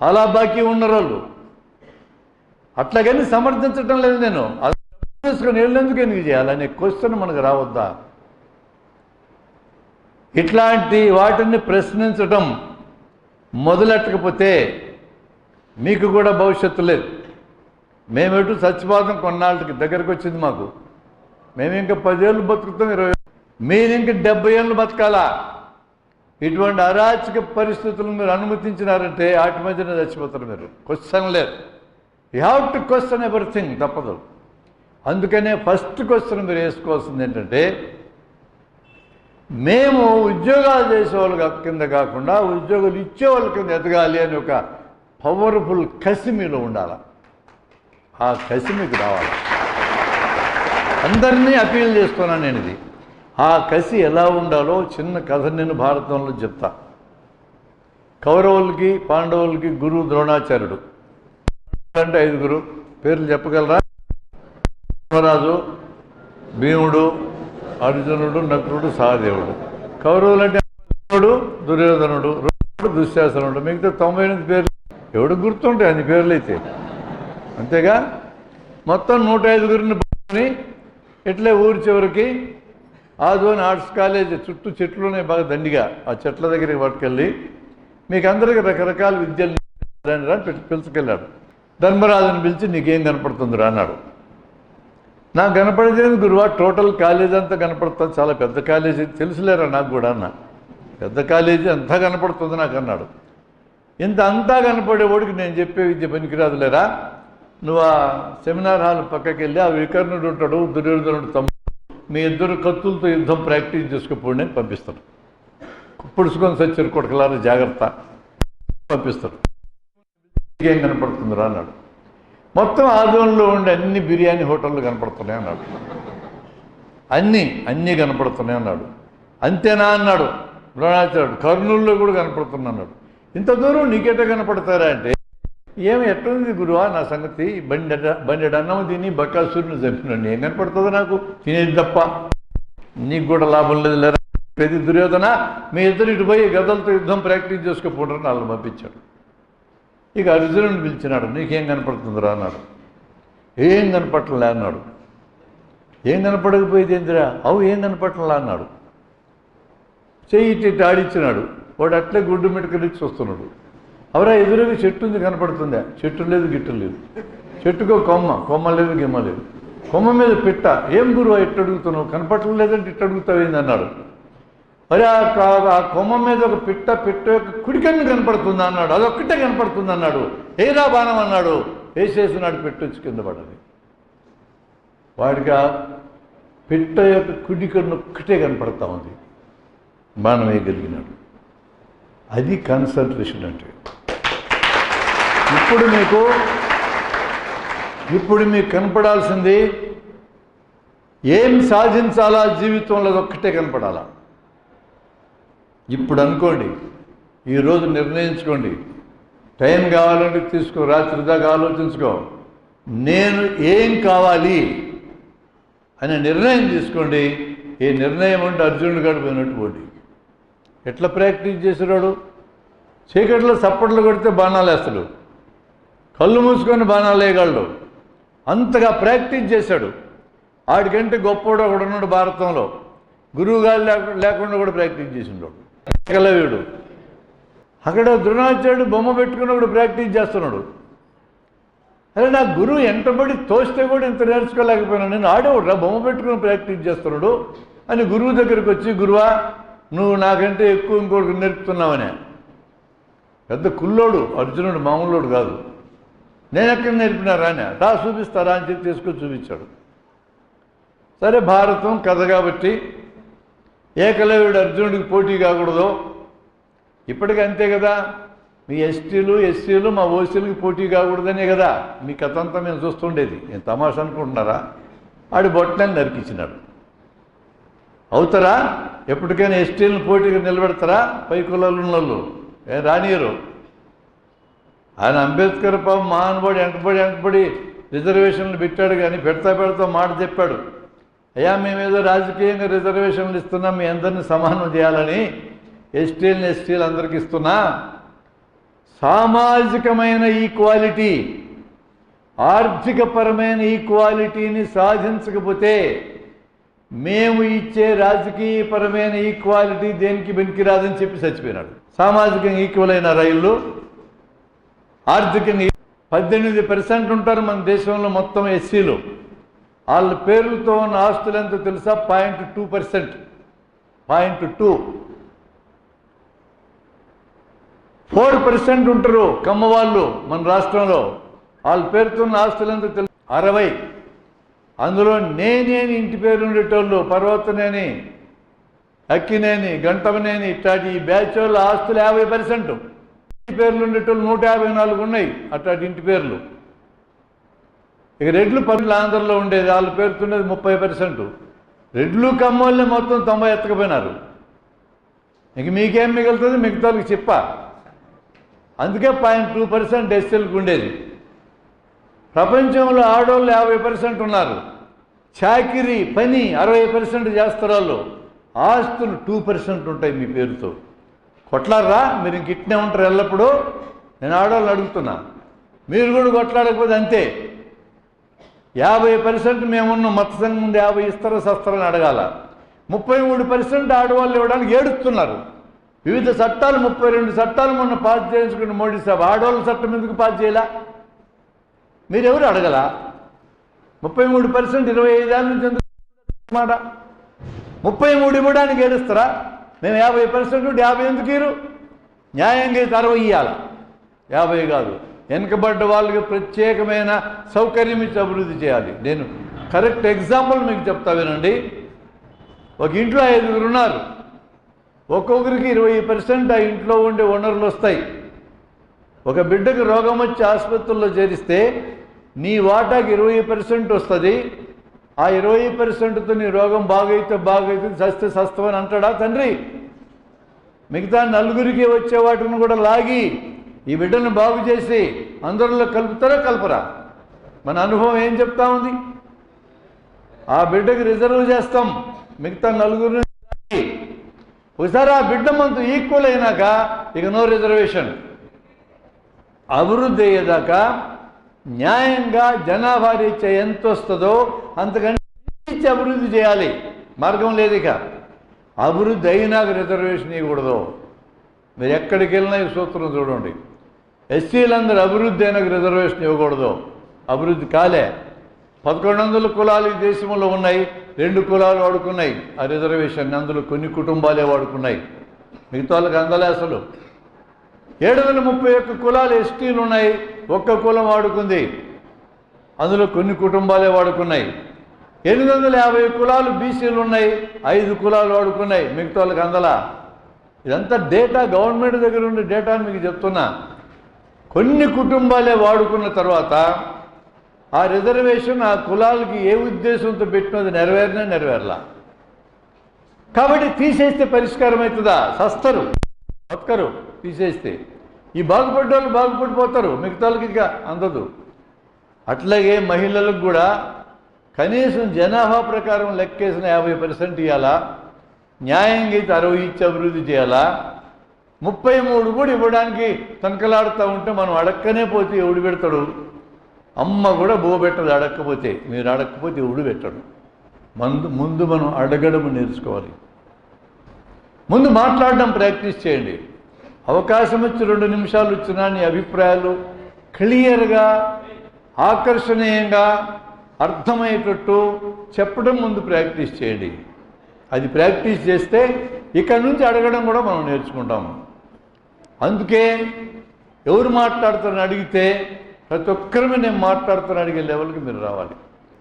చాలా బాకీ ఉన్నారు వాళ్ళు. అట్లాగని సమర్థించటం లేదు నేను. అది చేసుకొని వెళ్ళేందుకు ఎందుకు చేయాలనే క్వశ్చన్ మనకు రావద్దా? ఇట్లాంటి వాటిని ప్రశ్నించటం మొదలెట్టకపోతే మీకు కూడా భవిష్యత్తు లేదు. మేమెటు చచ్చిపోతాం. కొన్నాళ్ళకి దగ్గరకు వచ్చింది మాకు. మేము ఇంకా 10 ఏళ్ళు బతుకుతాం, 20 ఏళ్ళు. మీరు ఇంకా 70 ఏళ్ళు బతకాలా? ఇటువంటి అరాచక పరిస్థితులను మీరు అనుమతించినారంటే వాటి మధ్యనే చచ్చిపోతారు మీరు. క్వశ్చన్ లేదు. You have to question everything, తప్పదు. అందుకనే ఫస్ట్ క్వశ్చన్ మీరు వేసుకోవాల్సింది ఏంటంటే, మేము ఉద్యోగాలు చేసేవాళ్ళు కింద కాకుండా ఉద్యోగాలు ఇచ్చేవాళ్ళ కింద ఎదగాలి అని ఒక పవర్ఫుల్ కసి మీలో ఉండాలి. ఆ కసి మీకు రావాలి. అందరినీ అపీల్ చేస్తున్నాను నేను. ఇది ఆ కసి ఎలా ఉండాలో చిన్న కథ నేను భారతంలో చెప్తా. కౌరవులకి పాండవులకి గురువు ద్రోణాచార్యుడు. అంటే 5 పేర్లు చెప్పగలరా? ధర్మరాజు, భీముడు, అర్జునుడు, నకులుడు, సహదేవుడు. కౌరవులు అంటే అర్జునుడు, దుర్యోధనుడు, దుశ్శాసనుడు. మిగతా 98 పేర్లు ఎవడు గుర్తుంటాయి అన్ని పేర్లు అయితే. అంతేగా? మొత్తం 105 పట్టుకొని ఇట్లే ఊరి చివరికి ఆదోని ఆర్ట్స్ కాలేజ్ చుట్టూ చెట్లునే బాగా దండిగా. ఆ చెట్ల దగ్గరికి పట్టుకెళ్ళి మీకు అందరికీ రకరకాల విద్యలు పిలుచుకెళ్ళాడు. ధర్మరాజుని పిలిచి నీకేం కనపడుతుందిరా అన్నాడు. నాకు కనపడేది గురువా, టోటల్ కాలేజీ అంతా కనపడుతుంది, చాలా పెద్ద కాలేజీ, తెలుసులేరా నాకు కూడా అన్న. పెద్ద కాలేజీ అంతా కనపడుతుంది నాకు అన్నాడు. ఇంత అంతా కనపడేవాడికి నేను చెప్పే విద్య పనికిరాదులేరా, నువ్వు ఆ సెమినార్ హాల్ పక్కకి వెళ్ళి ఆ వికర్ణుడు ఉంటాడు, దుర్యోధనుడు తమ్ముడు, మీ ఇద్దరు కత్తులతో యుద్ధం ప్రాక్టీస్ చేసుకోపోండి అని పంపిస్తాడు. పుడుచుకొని సచ్చారు కొడకలారా, జాగ్రత్త పంపిస్తాడు. ఏం కనపడుతుందిరా అన్నాడు. మొత్తం ఆదోన్లో ఉండే అన్ని బిర్యానీ హోటళ్ళు కనపడుతున్నాయి అన్నాడు. అన్నీ కనపడుతున్నాయి అన్నాడు. అంతేనా అన్నాడు. ద్రోణాచార్యుడు కర్నూలులో కూడా కనపడుతున్నాడు. ఇంత దూరం నీకెట కనపడతారా అంటే, ఏమి ఎట్లుంది గురువా నా సంగతి, బండి అన్నం తిని బకాసురుని చంపినండి, ఏం కనపడుతుందో నాకు, తినేది తప్ప, నీకు కూడా లాభం లేదు లేరా. ప్రతి దుర్యోధన మీ ఇద్దరు ఇటు పోయి గదలతో యుద్ధం ప్రాక్టీస్ చేసుకోపోండి వాళ్ళు పంపించాడు. ఇక అర్జునుడిని పిలిచినాడు, నీకేం కనపడుతుందిరా అన్నాడు. ఏం కనపట్టలే అన్నాడు. ఏం కనపడకపోయేది ఏందిరా, ఏం కనపట్టలే అన్నాడు. చెయ్యి ఇట్టి ఆడిచ్చినాడు. వాడు అట్లే గుడ్డు మిటకలిచ్చి వస్తున్నాడు. అవరా ఎదురుగా చెట్టు ఉంది కనపడుతుందా, చెట్టు లేదు గిట్టు లేదు, చెట్టుకో కొమ్మ లేదు గిమ్మ లేదు, కొమ్మ మీద పిట్ట, ఏం గురువు ఇట్టు అడుగుతున్నావు, కనపట్టలేదంటే ఇట్టు అడుగుతావేంది అన్నాడు. మరి ఆ కొమ్మ మీద ఒక పిట్ట యొక్క కుడికన్ను కనపడుతుంది అన్నాడు. అదొక్కటే కనపడుతుంది అన్నాడు. ఏరా బాణం అన్నాడు. వేసేసినాడు, పెట్టొచ్చి కింద పడది. వాడికి ఆ పిట్ట యొక్క కుడికన్ను ఒక్కటే కనపడతా ఉంది, బాణం వేయగలిగినాడు. అది కాన్సన్ట్రేషన్ అంటే. ఇప్పుడు మీకు కనపడాల్సింది ఏం సాధించాలా జీవితంలో, అదొక్కటే కనపడాలా. ఇప్పుడు అనుకోండి, ఈరోజు నిర్ణయించుకోండి, టైం కావాలంటే తీసుకో, రాత్రి దాకా ఆలోచించుకో, నేను ఏం కావాలి అనే నిర్ణయం తీసుకోండి. ఈ నిర్ణయం అంటే అర్జునుడు గడిపోయినట్టు పోటీ. ఎట్లా ప్రాక్టీస్ చేసేవాడు, చీకట్లో చప్పట్లు కొడితే బాణాలు వేస్తాడు, కళ్ళు మూసుకొని బాణాలు వేయగలడు, అంతగా ప్రాక్టీస్ చేశాడు. ఆడికంటే గొప్పవాడు ఒకడు ఉన్నాడు భారతంలో, గురువు గారు లేకుండా కూడా ప్రాక్టీస్ చేసినాడు ఏకలవ్యుడు. అక్కడ ద్రోణాచార్యుడు బొమ్మ పెట్టుకుని కూడా ప్రాక్టీస్ చేస్తున్నాడు. అరే నా గురువు ఎంటబడి తోస్తే కూడా ఇంత నేర్చుకోలేకపోయినా, నేను ఆడేవాడు బొమ్మ పెట్టుకుని ప్రాక్టీస్ చేస్తున్నాడు అని గురువు దగ్గరికి వచ్చి, గురువా నువ్వు నాకంటే ఎక్కువ ఇంకోటి నేర్పుతున్నావనే. పెద్ద కుల్లోడు అర్జునుడు, మామూలుడు కాదు. నేను ఎక్కడ నేర్పినారా అని, చూపిస్తారా అని చెప్పి తీసుకొని చూపించాడు. సరే భారతం కథ కాబట్టి ఏకలవ్యుడు అర్జునుడికి పోటీ కాకూడదు. ఇప్పటికీ అంతే కదా, మీ ఎస్టీలు ఎస్సీలు మా ఓసీలకి పోటీ కాకూడదనే కదా మీ కథ అంతా మేము చూస్తుండేది. నేను తమాషా అనుకుంటున్నారా? ఆడి బొట్టని నరికించినాడు. అవుతారా? ఎప్పటికైనా ఎస్టీలను పోటీగా నిలబెడతారా? పై కులాలు ఉన్నోళ్ళు రానియరు. ఆయన అంబేద్కర్ పాపం మహానుభావుడు వెంటబడి రిజర్వేషన్లు పెట్టాడు, కానీ పెడతా మాట చెప్పాడు, అయ్యా మేమేదో రాజకీయంగా రిజర్వేషన్లు ఇస్తున్నాం, మీ అందరినీ సమానం చేయాలని, ఎస్టీలు అందరికీ ఇస్తున్నా. సామాజికమైన ఈక్వాలిటీ, ఆర్థికపరమైన ఈక్వాలిటీని సాధించకపోతే మేము ఇచ్చే రాజకీయపరమైన ఈక్వాలిటీ దేనికి బెనికిరాదని చెప్పి చచ్చిపోయినాడు. సామాజికంగా ఈక్వల్ అయిన రైళ్ళు, ఆర్థికంగా 18% ఉంటారు మన దేశంలో మొత్తం ఎస్సీలు. వాళ్ళ పేర్లతో ఉన్న ఆస్తులు ఎంతో తెలుసా? 0.2%. 0.2. 4% ఉంటారు కమ్మవాళ్ళు మన రాష్ట్రంలో. వాళ్ళ పేరుతో ఉన్న ఆస్తులు ఎంతో తెలుసు 60. అందులో నేనేని ఇంటి పేరు ఉండేటోళ్ళు, పర్వతనేని, అక్కినేని, గంటమనేని, ఇట్లాంటి ఈ బ్యాచ్ వాళ్ళ ఆస్తులు 50%. ఇంటి పేర్లు ఉండేటోళ్ళు 154 ఉన్నాయి అట్లాంటి ఇంటి పేర్లు. ఇక రెడ్లు పనులు ఆంధ్రలో ఉండేది, వాళ్ళ పేరుతున్నది 30%. రెడ్లు కమ్మోళ్ళే మొత్తం 90 ఎత్తకపోయినారు. ఇంక మీకేం మిగులుతుంది? మిగతాలకు చెప్ప. అందుకే 0.2% ఎస్సీలకు ఉండేది. ప్రపంచంలో ఆడవాళ్ళు 50% ఉన్నారు. చాకిరీ పని 60% చేస్తారు వాళ్ళు. ఆస్తులు 2% ఉంటాయి మీ పేరుతో. కొట్లాడరా? మీరు ఇంక ఇట్నే ఉంటారు ఎల్లప్పుడూ. నేను ఆడవాళ్ళని అడుగుతున్నా, మీరు కూడా కొట్లాడకపోతే అంతే. 50% మేమున్న మత సంఘం ముందు 50 ఇస్తారో సస్తారని అడగాల. 33% ఆడవాళ్ళు ఇవ్వడానికి ఏడుస్తున్నారు. వివిధ చట్టాలు 32 చట్టాలు మొన్న పాస్ చేయించుకున్న మోడీ సాబ్, ఆడవాళ్ళ చట్టం ఎందుకు పాస్ చేయాల? మీరెవరు అడగల? 33% 25 ఏళ్ళ నుంచి ఎందుకు మాట? 33 ఇవ్వడానికి ఏడుస్తారా? మేము 50% 50 ఎందుకు ఇరు? న్యాయంగా 60 ఇవ్వాలి, 50 కాదు. వెనుకబడ్డ వాళ్ళకి ప్రత్యేకమైన సౌకర్యం ఇచ్చి అభివృద్ధి చేయాలి. నేను కరెక్ట్ ఎగ్జాంపుల్ మీకు చెప్తా వినండి. ఒక ఇంట్లో 5 ఉన్నారు. ఒక్కొక్కరికి 20% ఆ ఇంట్లో ఉండే వనరులు వస్తాయి. ఒక బిడ్డకు రోగం వచ్చి ఆసుపత్రుల్లో చేరిస్తే నీ వాటాకి 20% వస్తుంది. ఆ 20%తో నీ రోగం బాగైతే చస్తే సస్తమని అంటాడా తండ్రి? మిగతా నలుగురికి వచ్చే వాటిని కూడా లాగి ఈ బిడ్డను బాగు చేసి అందరిలో కలుపుతారా కలపరా? మన అనుభవం ఏం చెప్తా ఉంది? ఆ బిడ్డకి రిజర్వ్ చేస్తాం, మిగతా నలుగురిని ఒకసారి ఆ బిడ్డ మనతో ఈక్వల్ అయినాక ఇక నో రిజర్వేషన్. అభివృద్ధి అయ్యేదాకా న్యాయంగా జనాభా రీత్యా ఎంత వస్తుందో అంతకంటే అభివృద్ధి చేయాలి. మార్గం లేదు. ఇక అభివృద్ధి అయినాక రిజర్వేషన్ ఇవ్వకూడదు. మీరు ఎక్కడికి వెళ్ళినా ఈ సూత్రం చూడండి. ఎస్సీలందరూ అభివృద్ధి అయినాక రిజర్వేషన్ ఇవ్వకూడదు. అభివృద్ధి కాలే. 1100 కులాలు ఈ దేశంలో ఉన్నాయి, 2 కులాలు వాడుకున్నాయి ఆ రిజర్వేషన్. అందులో కొన్ని కుటుంబాలే వాడుకున్నాయి, మిగతా వాళ్ళకి అందలే. అసలు 731 కులాలు ఎస్టీలు ఉన్నాయి, 1 కులం వాడుకుంది, అందులో కొన్ని కుటుంబాలే వాడుకున్నాయి. 850 కులాలు బీసీలు ఉన్నాయి, 5 కులాలు వాడుకున్నాయి, మిగతా వాళ్ళకి అందలా. ఇదంతా డేటా, గవర్నమెంట్ దగ్గర ఉండే డేటాని మీకు చెప్తున్నా. కొన్ని కుటుంబాలే వాడుకున్న తర్వాత ఆ రిజర్వేషన్ ఆ కులాలకి ఏ ఉద్దేశంతో పెట్టినది నెరవేరలా. కాబట్టి తీసేస్తే పరిష్కారం అవుతుందా? సస్తరు, బతకరు. తీసేస్తే ఈ బాగుపడ్డ వాళ్ళు బాగుపడిపోతారు, మిగతా వాళ్ళకి ఇక అందదు. అట్లాగే మహిళలకు కూడా కనీసం జనాభా ప్రకారం లెక్కేసిన 50% ఇవ్వాలా, న్యాయంగా అయితే 60 ఇచ్చి అభివృద్ధి చేయాలా. 33 కూడా ఇవ్వడానికి తనకలాడుతూ ఉంటే మనం అడక్కనే పోతే ఎవడు పెడతాడు? అమ్మ కూడా పెట్టదు అడక్కపోతే. మీరు అడక్కపోతే ఎవడు పెట్టడు. ముందు మనం అడగడం నేర్చుకోవాలి. ముందు మాట్లాడడం ప్రాక్టీస్ చేయండి. అవకాశం వచ్చి 2 నిమిషాలు వచ్చినా నీ అభిప్రాయాలు క్లియర్గా, ఆకర్షణీయంగా, అర్థమయ్యేటట్టు చెప్పడం ముందు ప్రాక్టీస్ చేయండి. అది ప్రాక్టీస్ చేస్తే ఇక్కడి నుంచి అడగడం కూడా మనం నేర్చుకుంటాము. అందుకే ఎవరు మాట్లాడుతారని అడిగితే ప్రతి ఒక్కరిని నేను మాట్లాడుతాను అడిగే లెవెల్కి మీరు రావాలి.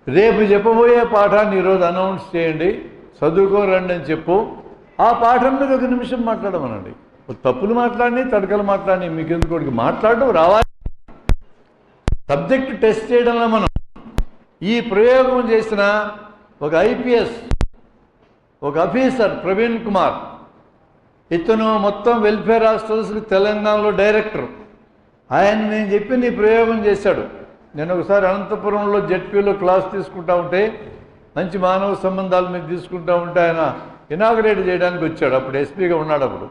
రేపు చెప్పబోయే పాఠాన్ని ఈరోజు అనౌన్స్ చేయండి, చదువుకోరండి అని చెప్పు. ఆ పాఠం మీద 1 నిమిషం మాట్లాడమనండి. తప్పులు మాట్లాడి, తడకలు మాట్లాడి, మీకు ఎందుకు మాట్లాడడం రావాలి. సబ్జెక్ట్ టెస్ట్ చేయడంలో మనం ఈ ప్రయోగం చేసిన ఒక IPS, ఒక ఆఫీసర్ ప్రవీణ్ కుమార్, ఇతను మొత్తం వెల్ఫేర్ హాస్టల్స్కి తెలంగాణలో డైరెక్టర్. ఆయన నేను చెప్పిన ఈ ప్రయోగం చేశాడు. నేను ఒకసారి అనంతపురంలో జెడ్పీలో క్లాస్ తీసుకుంటా ఉంటే, మంచి మానవ సంబంధాల మీద తీసుకుంటా ఉంటే ఆయన ఇనాగరేట్ చేయడానికి వచ్చాడు. అప్పుడు ఎస్పీగా ఉన్నాడు. అప్పుడు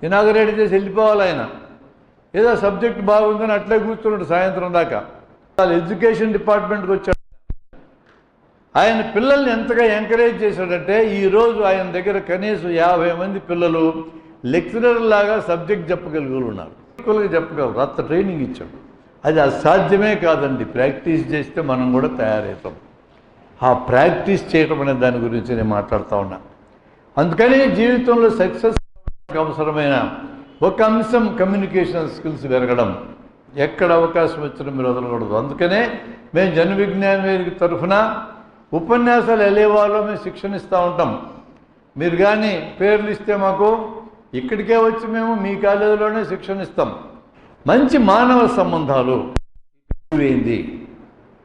ఇనాగరేట్ చేసి వెళ్ళిపోవాలి ఆయన. ఏదో సబ్జెక్ట్ బాగుందని అట్లే కూర్చున్నాడు సాయంత్రం దాకా. ఎడ్యుకేషన్ డిపార్ట్మెంట్కి వచ్చాడు. ఆయన పిల్లల్ని ఎంతగా ఎంకరేజ్ చేశాడంటే ఈరోజు ఆయన దగ్గర కనీసం 50 మంది పిల్లలు లెక్చరర్ లాగా సబ్జెక్ట్ చెప్పగలిగి ఉన్నారు. ఈక్వల్గా చెప్పగలరు. అంత ట్రైనింగ్ ఇచ్చాడు. అది అసాధ్యమే కాదండి. ప్రాక్టీస్ చేస్తే మనం కూడా తయారవుతాం. ఆ ప్రాక్టీస్ చేయటం అనే దాని గురించి నేను మాట్లాడుతూ ఉన్నా. అందుకని జీవితంలో సక్సెస్ అవసరమైన ఒక అంశం కమ్యూనికేషన్ స్కిల్స్ పెరగడం. ఎక్కడ అవకాశం వచ్చినా మీరు వదలకూడదు. అందుకనే మేము జన విజ్ఞాన వేదిక తరఫున ఉపన్యాసాలు వెళ్ళేవాళ్ళు మేము శిక్షణ ఇస్తూ ఉంటాం. మీరు కానీ పేర్లు ఇస్తే మాకు ఇక్కడికే వచ్చి మేము మీ కాలేజీలోనే శిక్షణ ఇస్తాం. మంచి మానవ సంబంధాలు ఏంది?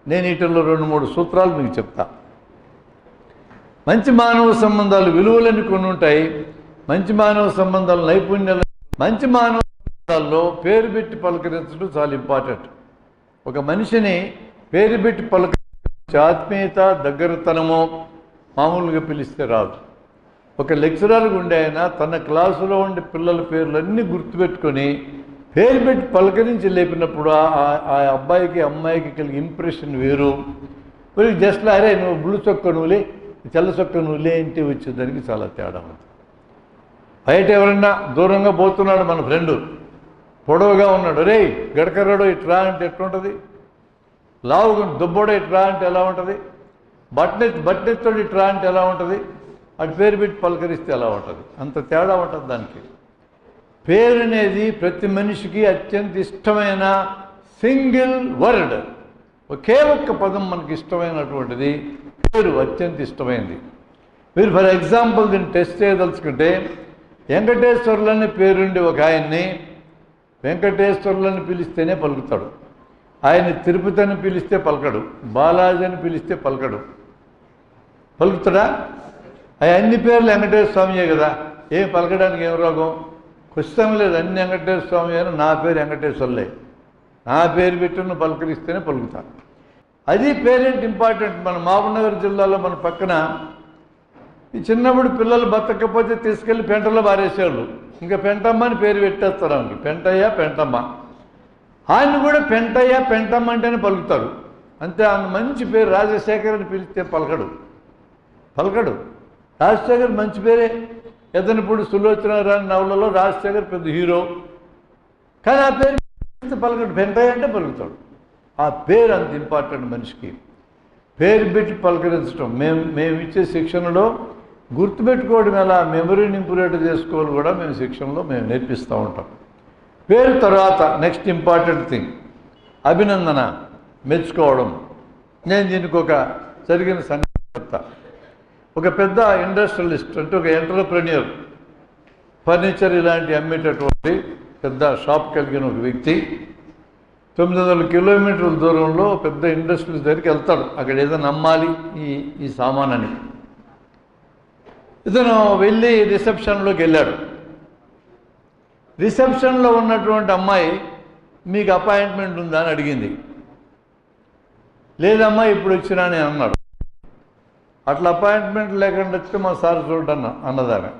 నేను వీటిల్లో 2-3 సూత్రాలు మీకు చెప్తా. మంచి మానవ సంబంధాలు విలువలని కొన్ని ఉంటాయి. మంచి మానవ సంబంధాలు నైపుణ్యాలు. మంచి మానవ సంబంధాల్లో పేరు పెట్టి పలకరించడం చాలా ఇంపార్టెంట్. ఒక మనిషిని పేరు పెట్టి పలకరించే ఆత్మీయత, దగ్గరతనము మామూలుగా పిలిస్తే రాదు. ఒక లెక్చరర్గా ఉండే ఆయన తన క్లాసులో ఉండే పిల్లల పేర్లన్నీ గుర్తుపెట్టుకొని పేరు పెట్టి పలకరించి లేపినప్పుడు ఆ అబ్బాయికి అమ్మాయికి కలిగే ఇంప్రెషన్ వేరు. మరి జస్ట్ అరే నువ్వు బ్లూ చొక్క నువ్వులే, తెల్ల చొక్క నువ్వులే ఇంటి వచ్చేదానికి చాలా తేడా ఉంది. బయట ఎవరన్నా దూరంగా పోతున్నాడు మన ఫ్రెండు, పొడవుగా ఉన్నాడు, రే గడకర్రాడో ఇట్రా అంటే ఎట్లుంటుంది? లావుగా దుబ్బడో ఇట్రా అంటే ఎలా ఉంటుంది? బట్టెత్తోడు ఇట్రా అంటే ఎలా ఉంటుంది? అటు పేరు పెట్టి పలకరిస్తే ఎలా ఉంటుంది? అంత తేడా ఉంటుంది దానికి. పేరు అనేది ప్రతి మనిషికి అత్యంత ఇష్టమైన సింగిల్ వర్డ్. ఒకే ఒక్క పదం మనకి ఇష్టమైనటువంటిది పేరు, అత్యంత ఇష్టమైనది. మీరు ఫర్ ఎగ్జాంపుల్ దీన్ని టెస్ట్ చేయదలుచుకుంటే వెంకటేశ్వర్లని పేరుండి ఒక ఆయన్ని వెంకటేశ్వర్లని పిలిస్తేనే పలుకుతాడు. ఆయన్ని తిరుపతి అని పిలిస్తే పలకడు, బాలాజీ అని పిలిస్తే పలకడు. పలుకుతాడా? అన్ని పేర్లు వెంకటేశ్వర స్వామియే కదా. ఏం పలకడానికి ఏం రోగం? క్వశ్చన్ లేదు. అన్ని వెంకటేశ్వర స్వామి అని నా పేరు వెంకటేశ్వర్లే, నా పేరు పెట్టున్న పలకరిస్తేనే పలుకుతాను. అది పేరెంట్ ఇంపార్టెంట్. మన మహబూబ్నగర్ జిల్లాలో మన పక్కన ఈ చిన్నప్పుడు పిల్లలు బతకపోతే తీసుకెళ్ళి పెంటలో పారేసేవాళ్ళు. ఇంకా పెంటమ్మ అని పేరు పెట్టేస్తారు ఆమెకి, పెంటయ్య పెంటమ్మ. ఆయన కూడా పెంటయ్య పెంటమ్మ అంటేనే పలుకుతారు అంతే. ఆయన మంచి పేరు రాజశేఖర్ అని పిలిస్తే పలకడు. రాజశేఖర్ మంచి పేరే. ఎదనపూడి సులోచన రాని నవలలో రాజశేఖర్ పెద్ద హీరో, కానీ ఆ పేరు పలకడు. పెంటయ్య అంటే పలుకుతాడు. ఆ పేరు అంత ఇంపార్టెంట్ మనిషికి. పేరు పెట్టి పలకరించడం మేము ఇచ్చే శిక్షణలో గుర్తుపెట్టుకోవడం ఎలా, మెమరీని ఇంప్రూవ్ చేసుకోవాలి కూడా మేము శిక్షణలో మేము నేర్పిస్తూ ఉంటాం. పేరు తర్వాత నెక్స్ట్ ఇంపార్టెంట్ థింగ్ అభినందన, మెచ్చుకోవడం. నేను దీనికి ఒక జరిగిన సంఘటన చెప్తా. ఒక పెద్ద ఇండస్ట్రియలిస్ట్ అంటే ఒక ఎంటర్ప్రెన్యూర్, ఫర్నిచర్ ఇలాంటి అమ్మేటటువంటి పెద్ద షాప్ కలిగిన ఒక వ్యక్తి 900 కిలోమీటర్ల దూరంలో పెద్ద ఇండస్ట్రీస్ దగ్గరికి వెళ్తాడు. అక్కడ ఏదైనా అమ్మాలి ఈ సామానని. ఇతను వెళ్ళి రిసెప్షన్లోకి వెళ్ళాడు. రిసెప్షన్లో ఉన్నటువంటి అమ్మాయి మీకు అపాయింట్మెంట్ ఉందా అని అడిగింది. లేదమ్మా ఇప్పుడు వచ్చినా నేను అన్నాడు. అట్లా అపాయింట్మెంట్ లేకుండా వస్తే మా సార్ చూడన్నా అన్నదామె.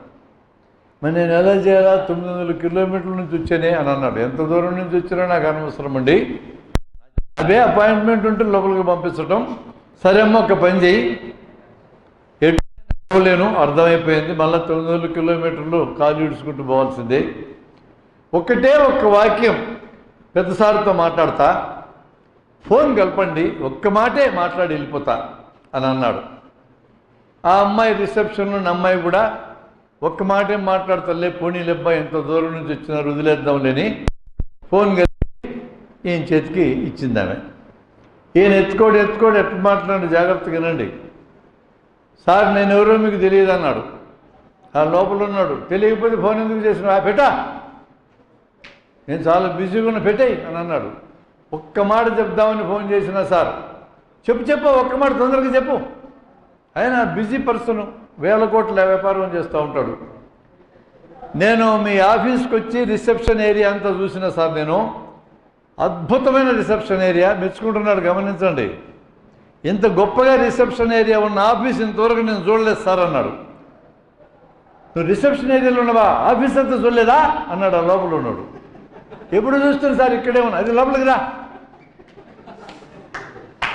మరి నేను ఎలా చేయాలా, 900 కిలోమీటర్ల నుంచి వచ్చానే అని అన్నాడు. ఎంత దూరం నుంచి వచ్చినా నాకు అనవసరం అండి, అదే అపాయింట్మెంట్ ఉంటే లోపలికి పంపించటం. సరే అమ్మ ఒక పని చేయి, లేను అర్థమైపోయింది, మళ్ళీ 900 కిలోమీటర్లు కాలు ఈడ్చుకుంటూ పోవాల్సిందే. ఒక్క వాక్యం పెద్ద సార్తో మాట్లాడతా, ఫోన్ కలపండి, ఒక్క మాటే మాట్లాడి వెళ్ళిపోతా అని అన్నాడు. ఆ అమ్మాయి రిసెప్షన్లో ఉన్న అమ్మాయి కూడా ఒక్క మాటే మాట్లాడతలే, పోనీలు అబ్బాయి ఎంత దూరం నుంచి వచ్చినారు వదిలేద్దాంలేని ఫోన్ కలిపి ఈయన చేతికి ఇచ్చింది ఆమె. ఈయన ఎత్తుకోడు ఎట్లా మాట్లాడండి జాగ్రత్తగా వినండి. సార్ నేను ఎవరో మీకు తెలియదు అన్నాడు. ఆ లోపల ఉన్నాడు. తెలియకపోతే ఫోన్ ఎందుకు చేసిన, పెట్టా నేను చాలా బిజీగా ఉన్న, పెట్టాయి అని అన్నాడు. ఒక్క మాట చెప్దామని ఫోన్ చేసిన, సార్ చెప్పు ఒక్క మాట తొందరగా చెప్పు. ఆయన బిజీ పర్సన్, వేల కోట్ల వ్యాపారం చేస్తూ ఉంటాడు. నేను మీ ఆఫీస్కి వచ్చి రిసెప్షన్ ఏరియా అంతా చూసిన సార్, నేను అద్భుతమైన రిసెప్షన్ ఏరియా, మెచ్చుకుంటున్నాడు గమనించండి. ఇంత గొప్పగా రిసెప్షన్ ఏరియా ఉన్న ఆఫీస్ ఇంతవరకు నేను చూడలేదు సార్ అన్నాడు. నువ్వు రిసెప్షన్ ఏరియాలో ఉన్నావా, ఆఫీస్ అంతా చూడలేదా అన్నాడు ఆ లోపల ఉన్నాడు. ఎప్పుడు చూస్తాను సార్ ఇక్కడే ఉన్నా, అది లోపలికి రా.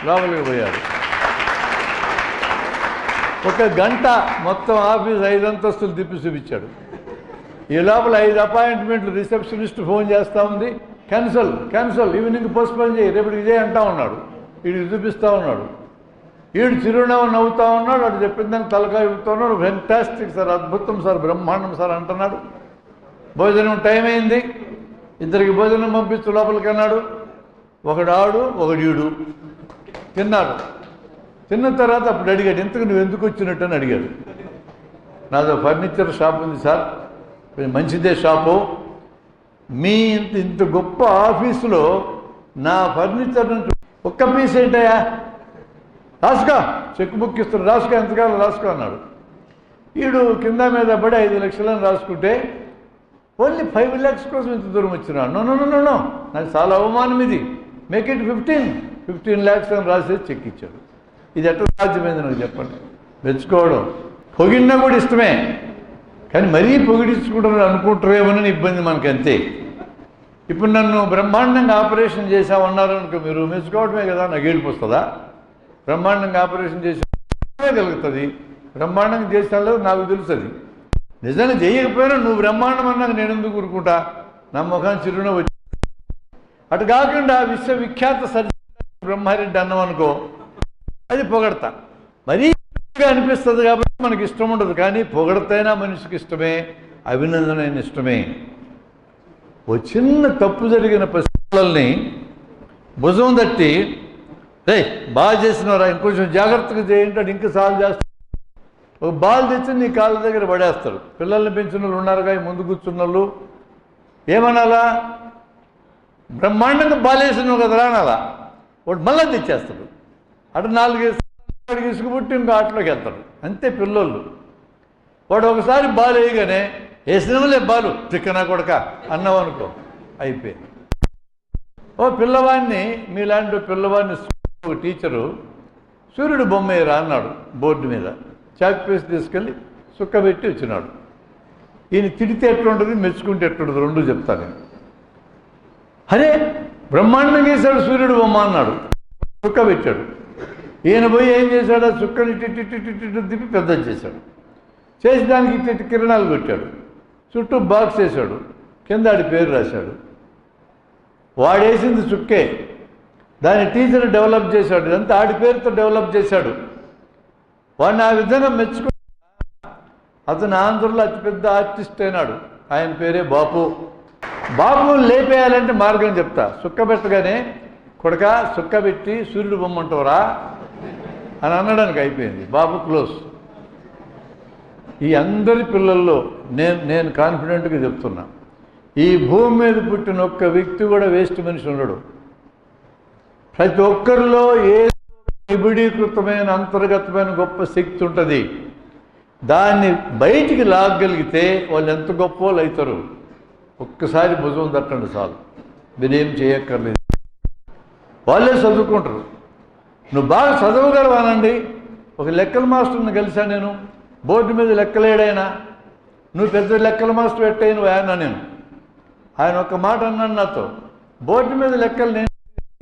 లోపలికి పోయాడు. ఒక గంట మొత్తం ఆఫీస్ 5 అంతస్తులు తిప్పి చూపించాడు. ఈ లోపల 5 అపాయింట్మెంట్లు రిసెప్షనిస్ట్ ఫోన్ చేస్తూ ఉంది, క్యాన్సల్ ఈవినింగ్ పోస్ట్పోన్ చేయి, రేపటికి ఇదే అంటా ఉన్నాడు. వీడికి చూపిస్తూ ఉన్నాడు. వీడు చిరునవ్వు నవ్వుతూ ఉన్నాడు. అటు చెప్పిన దానికి తలకాయ ఊపుతూ ఉన్నాడు. ఫెంటాస్టిక్ సార్, అద్భుతం సార్, బ్రహ్మాండం సార్ అంటున్నాడు. భోజనం టైం అయింది, ఇద్దరికి భోజనం పంపించు లోపలికి అన్నాడు. ఒకడు ఆడు ఒకడు ఈడు తిన్నాడు. తిన్న తర్వాత అప్పుడు అడిగాడు, ఇంతకు నువ్వు ఎందుకు వచ్చినట్టు అని అడిగాడు. నాదో ఫర్నిచర్ షాప్ ఉంది సార్, మంచిదే షాపు, మీ ఇంత గొప్ప ఆఫీసులో నా ఫర్నిచర్ నుంచి ఒక్క పీస్ ఏంటయ్యా, రాసుకో, చెక్ బుక్ ఇస్తాను, రాసుకో, ఎంతకాలం రాసుకో అన్నాడు. వీడు కింద మీద పడి 5 లక్షలని రాసుకుంటే ఓన్లీ 5 lakhs కోసం ఇంత దూరం వచ్చినాడు. నో నాకు చాలా అవమానం ఇది, మేక్ ఇట్ 15 lakhs అని రాసేది చెక్ ఇచ్చాడు. ఇది ఎట్లా సాధ్యమైంది నాకు చెప్పండి. మెచ్చుకోవడం, పొగిడినా కూడా ఇష్టమే, కానీ మరీ పొగిడించుకుంటారు అనుకుంటారేమోనని ఇబ్బంది మనకు, అంతే. ఇప్పుడు నన్ను బ్రహ్మాండంగా ఆపరేషన్ చేసామన్నారనుకో, మీరు మెచ్చుకోవడమే కదా, నాకు ఏడుపు వస్తుందా? బ్రహ్మాండంగా ఆపరేషన్ చేసే కలుగుతుంది, బ్రహ్మాండంగా చేసినా నాకు తెలుస్తుంది. నిజంగా చేయకపోయినా నువ్వు బ్రహ్మాండం అన్నాక నేను ఎందుకు ఊరుకుంటా, నా ముఖాన్ని చిరునవ్వు వచ్చి. అటు కాకుండా విశ్వవిఖ్యాత సర్జన్ బ్రహ్మారెడ్డి అన్నం అనుకో, అది పొగడతా. మరీ అనిపిస్తుంది కాబట్టి మనకి ఇష్టం ఉండదు, కానీ పొగడతైనా మనిషికి ఇష్టమే, అభినందన ఇష్టమే. ఓ చిన్న తప్పు జరిగిన పసిపిల్లల్ని భుజం తట్టి, రే బాగా చేసినవరా, ఇంకొంచెం జాగ్రత్తగా చేయంటాడు, ఇంకా సాల్వ్ చేస్తాడు. ఒక బాల్ తెచ్చి నీ కాళ్ళ దగ్గర పడేస్తాడు. పిల్లల్ని పెంచిన వాళ్ళు ఉన్నారుగా, ముందు కూర్చున్న వాళ్ళు ఏమనాలా, బ్రహ్మాండంగా బాల్ వేసినావు కదరా అనాలా. వాడు మళ్ళీ తెచ్చేస్తాడు. అటు 4 ఇసుకుబుట్టి ఇంకో ఆటలోకి వెళ్తాడు. అంతే పిల్లోళ్ళు. వాడు ఒకసారి బాల్ వేయగానే వేసినలే బాలు చిక్కన కొడక అన్నావు అనుకో అయిపోయింది. ఓ పిల్లవాడిని మీలాంటి పిల్లవాడిని ఒక టీచరు సూర్యుడు బొమ్మ వేయరా అన్నాడు బోర్డు మీద. చాక్ పీస్ తీసుకెళ్ళి సుక్కబెట్టి వచ్చినాడు. ఈయన తిడితే ఎట్లుంటుంది, మెచ్చుకుంటే ఎట్లుంటుంది రెండు చెప్తాను నేను. అరే బ్రహ్మాండంగా వేశాడు సూర్యుడు బొమ్మ అన్నాడు, సుక్క పెట్టాడు. ఈయన పోయి ఏం చేశాడు, ఆ సుక్కని టిట్టు తిప్పి పెద్ద చేశాడు. చేసి దానికి ఇట్టి కిరణాలు కొట్టాడు, చుట్టూ బాక్స్ వేశాడు, కింద ఆడి పేరు రాశాడు. వాడేసింది చుక్కే, దాని టీచర్ డెవలప్ చేశాడు, ఇదంతా ఆడి పేరుతో డెవలప్ చేశాడు. వాడిని ఆ విధంగా మెచ్చుకు అతను ఆంధ్రలో అతిపెద్ద ఆర్టిస్ట్ అయినాడు. ఆయన పేరే బాపు. బాపుని లేపేయాలంటే మార్గం చెప్తా. సుక్క పెట్టగానే కొడక సుక్క పెట్టి సూర్యుడు బొమ్మంటావురా అని అనడానికి అయిపోయింది. బాపు క్లోజ్. ఈ అందరి పిల్లల్లో నేను కాన్ఫిడెంట్గా చెప్తున్నా, ఈ భూమి మీద పుట్టిన ఒక్క వ్యక్తి కూడా వేస్ట్ మనిషి ఉండడు. ప్రతి ఒక్కరిలో ఏ నిబిడీకృతమైన అంతర్గతమైన గొప్ప శక్తి ఉంటుంది. దాన్ని బయటికి లాగగలిగితే వాళ్ళు ఎంత గొప్ప వాళ్ళు అవుతారు. ఒక్కసారి భుజం తట్టండి చాలు, మీరేం చేయక్కర్లేదు, వాళ్ళే చదువుకుంటారు. నువ్వు బాగా చదవగలవానండి. ఒక లెక్కల మాస్టర్ని కలిసా నేను, బోర్డు మీద లెక్కలేడైనా. నువ్వు పెద్ద లెక్కల మాస్టర్ పెట్టాయి నువ్వు ఆయన. నేను ఆయన ఒక మాట అన్నాడు నాతో, బోర్డు మీద లెక్కలు నేను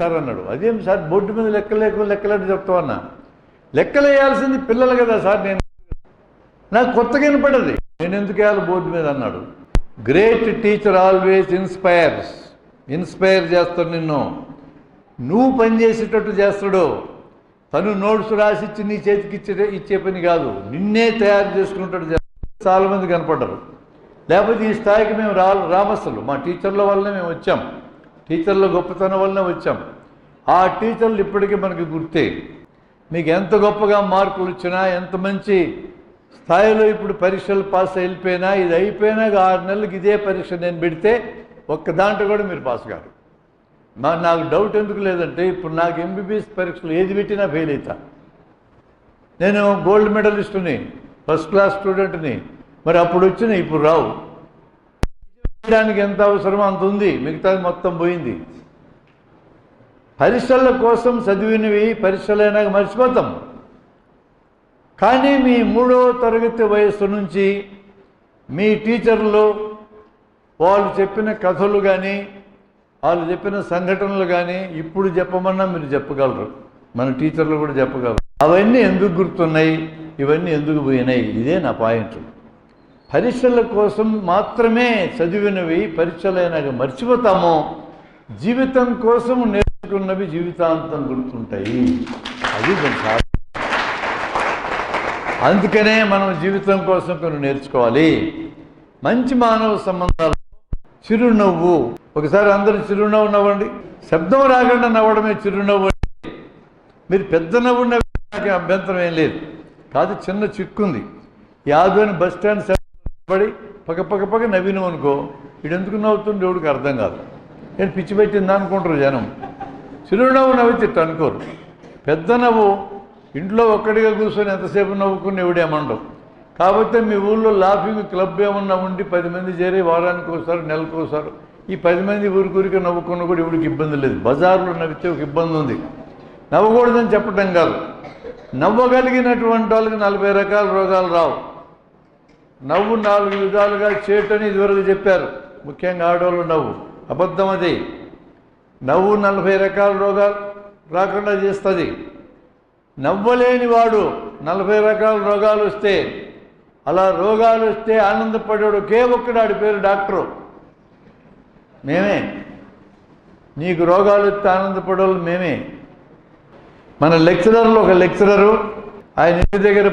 సార్ అన్నాడు. అదేం సార్ బోర్డు మీద లెక్కలేడు చెప్తావన్నా. లెక్కలు వేయాల్సింది పిల్లలు కదా సార్. నాకు కొత్తగా వినపడది, నేను ఎందుకు వేయాలి బోర్డు మీద అన్నాడు. గ్రేట్ టీచర్ ఆల్వేస్ ఇన్స్పైర్ చేస్తాడు నిన్ను. నువ్వు పనిచేసేటట్టు చేస్తాడు. తను నోట్స్ రాసిచ్చి నీ చేతికి ఇచ్చే పని కాదు, నిన్నే తయారు చేసుకుంటాడు. చాలామంది కనపడ్డారు. లేకపోతే ఈ స్థాయికి మేము రామస్తులు మా టీచర్ల వల్లనే మేము వచ్చాం, టీచర్ల గొప్పతనం వల్లనే వచ్చాం. ఆ టీచర్లు ఇప్పటికీ మనకి గుర్తే. మీకు ఎంత గొప్పగా మార్కులు వచ్చినా, ఎంత మంచి స్థాయిలో ఇప్పుడు పరీక్షలు పాస్ అయిపోయినా, ఇది అయిపోయినా 6 నెలలకు ఇదే పరీక్ష నేను పెడితే ఒక్క దాంట్లో కూడా మీరు పాస్ కాదు. నాకు డౌట్ ఎందుకు లేదంటే, ఇప్పుడు నాకు ఎంబీబీఎస్ పరీక్షలు ఏది పెట్టినా ఫెయిల్ అవుతా. నేను గోల్డ్ మెడలిస్టుని, ఫస్ట్ క్లాస్ స్టూడెంట్ని. మరి అప్పుడు వచ్చినాయి, ఇప్పుడు రావు. చేయడానికి ఎంత అవసరమో అంత ఉంది, మిగతాది మొత్తం పోయింది. పరీక్షల కోసం చదివినవి పరీక్షలైనాక మర్చిపోతాం. కానీ మీ 3వ తరగతి వయస్సు నుంచి మీ టీచర్లు వాళ్ళు చెప్పిన కథలు కానీ, వాళ్ళు చెప్పిన సంఘటనలు కానీ ఇప్పుడు చెప్పమన్నా మీరు చెప్పగలరు. మన టీచర్లు కూడా చెప్పగలరు. అవన్నీ ఎందుకు గుర్తున్నాయి, ఇవన్నీ ఎందుకు పోయినాయి, ఇదే నా పాయింట్. పరీక్షల కోసం మాత్రమే చదివినవి పరీక్షలైనాక మర్చిపోతాము. జీవితం కోసం నేర్చుకున్నవి జీవితాంతం గుర్తుంటాయి. అది కొంచెం. అందుకనే మనం జీవితం కోసం కొన్ని నేర్చుకోవాలి. మంచి మానవ సంబంధాలు, చిరునవ్వు. ఒకసారి అందరూ చిరునవ్వు నవ్వండి. శబ్దం రాకుండా నవ్వడమే చిరునవ్వు. మీరు పెద్ద నవ్వు నవ్వడానికి అభ్యంతరం ఏం లేదు. కాదు, చిన్న చిక్కుంది. ఈ ఆదోని బస్ స్టాండ్ పడి పక్క నవ్వినాం అనుకో, వీడు ఎందుకు నవ్వుతుండే ఎవడికి అర్థం కాదు. నేను పిచ్చి పెట్టిందా అనుకుంటారు జనం. చిరునవ్వు నవ్వితే అనుకోరు. పెద్ద నవ్వు ఇంట్లో ఒక్కడిగా కూర్చొని ఎంతసేపు నవ్వుకుని ఎవడేమండవు. కాబట్టి మీ ఊళ్ళో లాఫింగ్ క్లబ్ ఏమన్నా ఉండి 10 మంది చేరి వారానికి ఒకసారి, నెలకు ఒకసారి, ఈ 10 మంది ఊరికూరికే నవ్వుకున్న కూడా ఎవరికి ఇబ్బంది లేదు. బజార్లో నవ్వితే ఒక ఇబ్బంది ఉంది. నవ్వకూడదని చెప్పడం కాదు, నవ్వగలిగినటువంటి వాళ్ళకి 40 రకాల రోగాలు రావు. నవ్వు 4 విధాలుగా చేయటని ఇదివరకు చెప్పారు. ముఖ్యంగా ఆడవాళ్ళు నవ్వు అబద్ధం. అది నవ్వు 40 రకాల రోగాలు రాకుండా చేస్తుంది. నవ్వలేని వాడు 40 రకాల రోగాలు వస్తే, అలా రోగాలు వస్తే ఆనందపడేవాడు ఒకే ఒక్కడు, ఆడి పేరు డాక్టరు. మేమే. నీకు రోగాలు వస్తే ఆనందపడేవాళ్ళు మేమే. మన లెక్చరర్లు, ఒక లెక్చరరు ఆయన ఇంటి దగ్గర,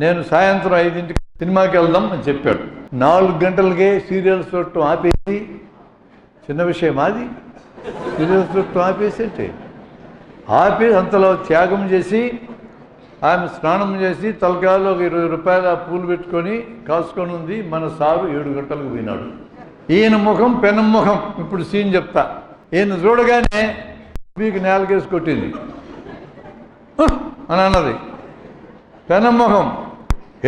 నేను సాయంత్రం 5ంటికి సినిమాకి వెళ్దాం అని చెప్పాడు. 4 గంటలకే సీరియల్స్ చుట్టూ ఆపేసి, చిన్న విషయం అది, సీరియల్స్ చుట్టూ ఆపేసేంటి, ఆపేసి అంతలో త్యాగం చేసి ఆమె స్నానం చేసి తలకాయలో ఒక 20 రూపాయల పూలు పెట్టుకొని కాసుకొని ఉంది. మన సారు 7 గంటలకు పోయినాడు. ఈయన ముఖం పెనం ముఖం. ఇప్పుడు సీన్ చెప్తా. ఈయన చూడగానే మీకు నేలకేసి కొట్టింది అని అన్నది. పెనం ముఖం,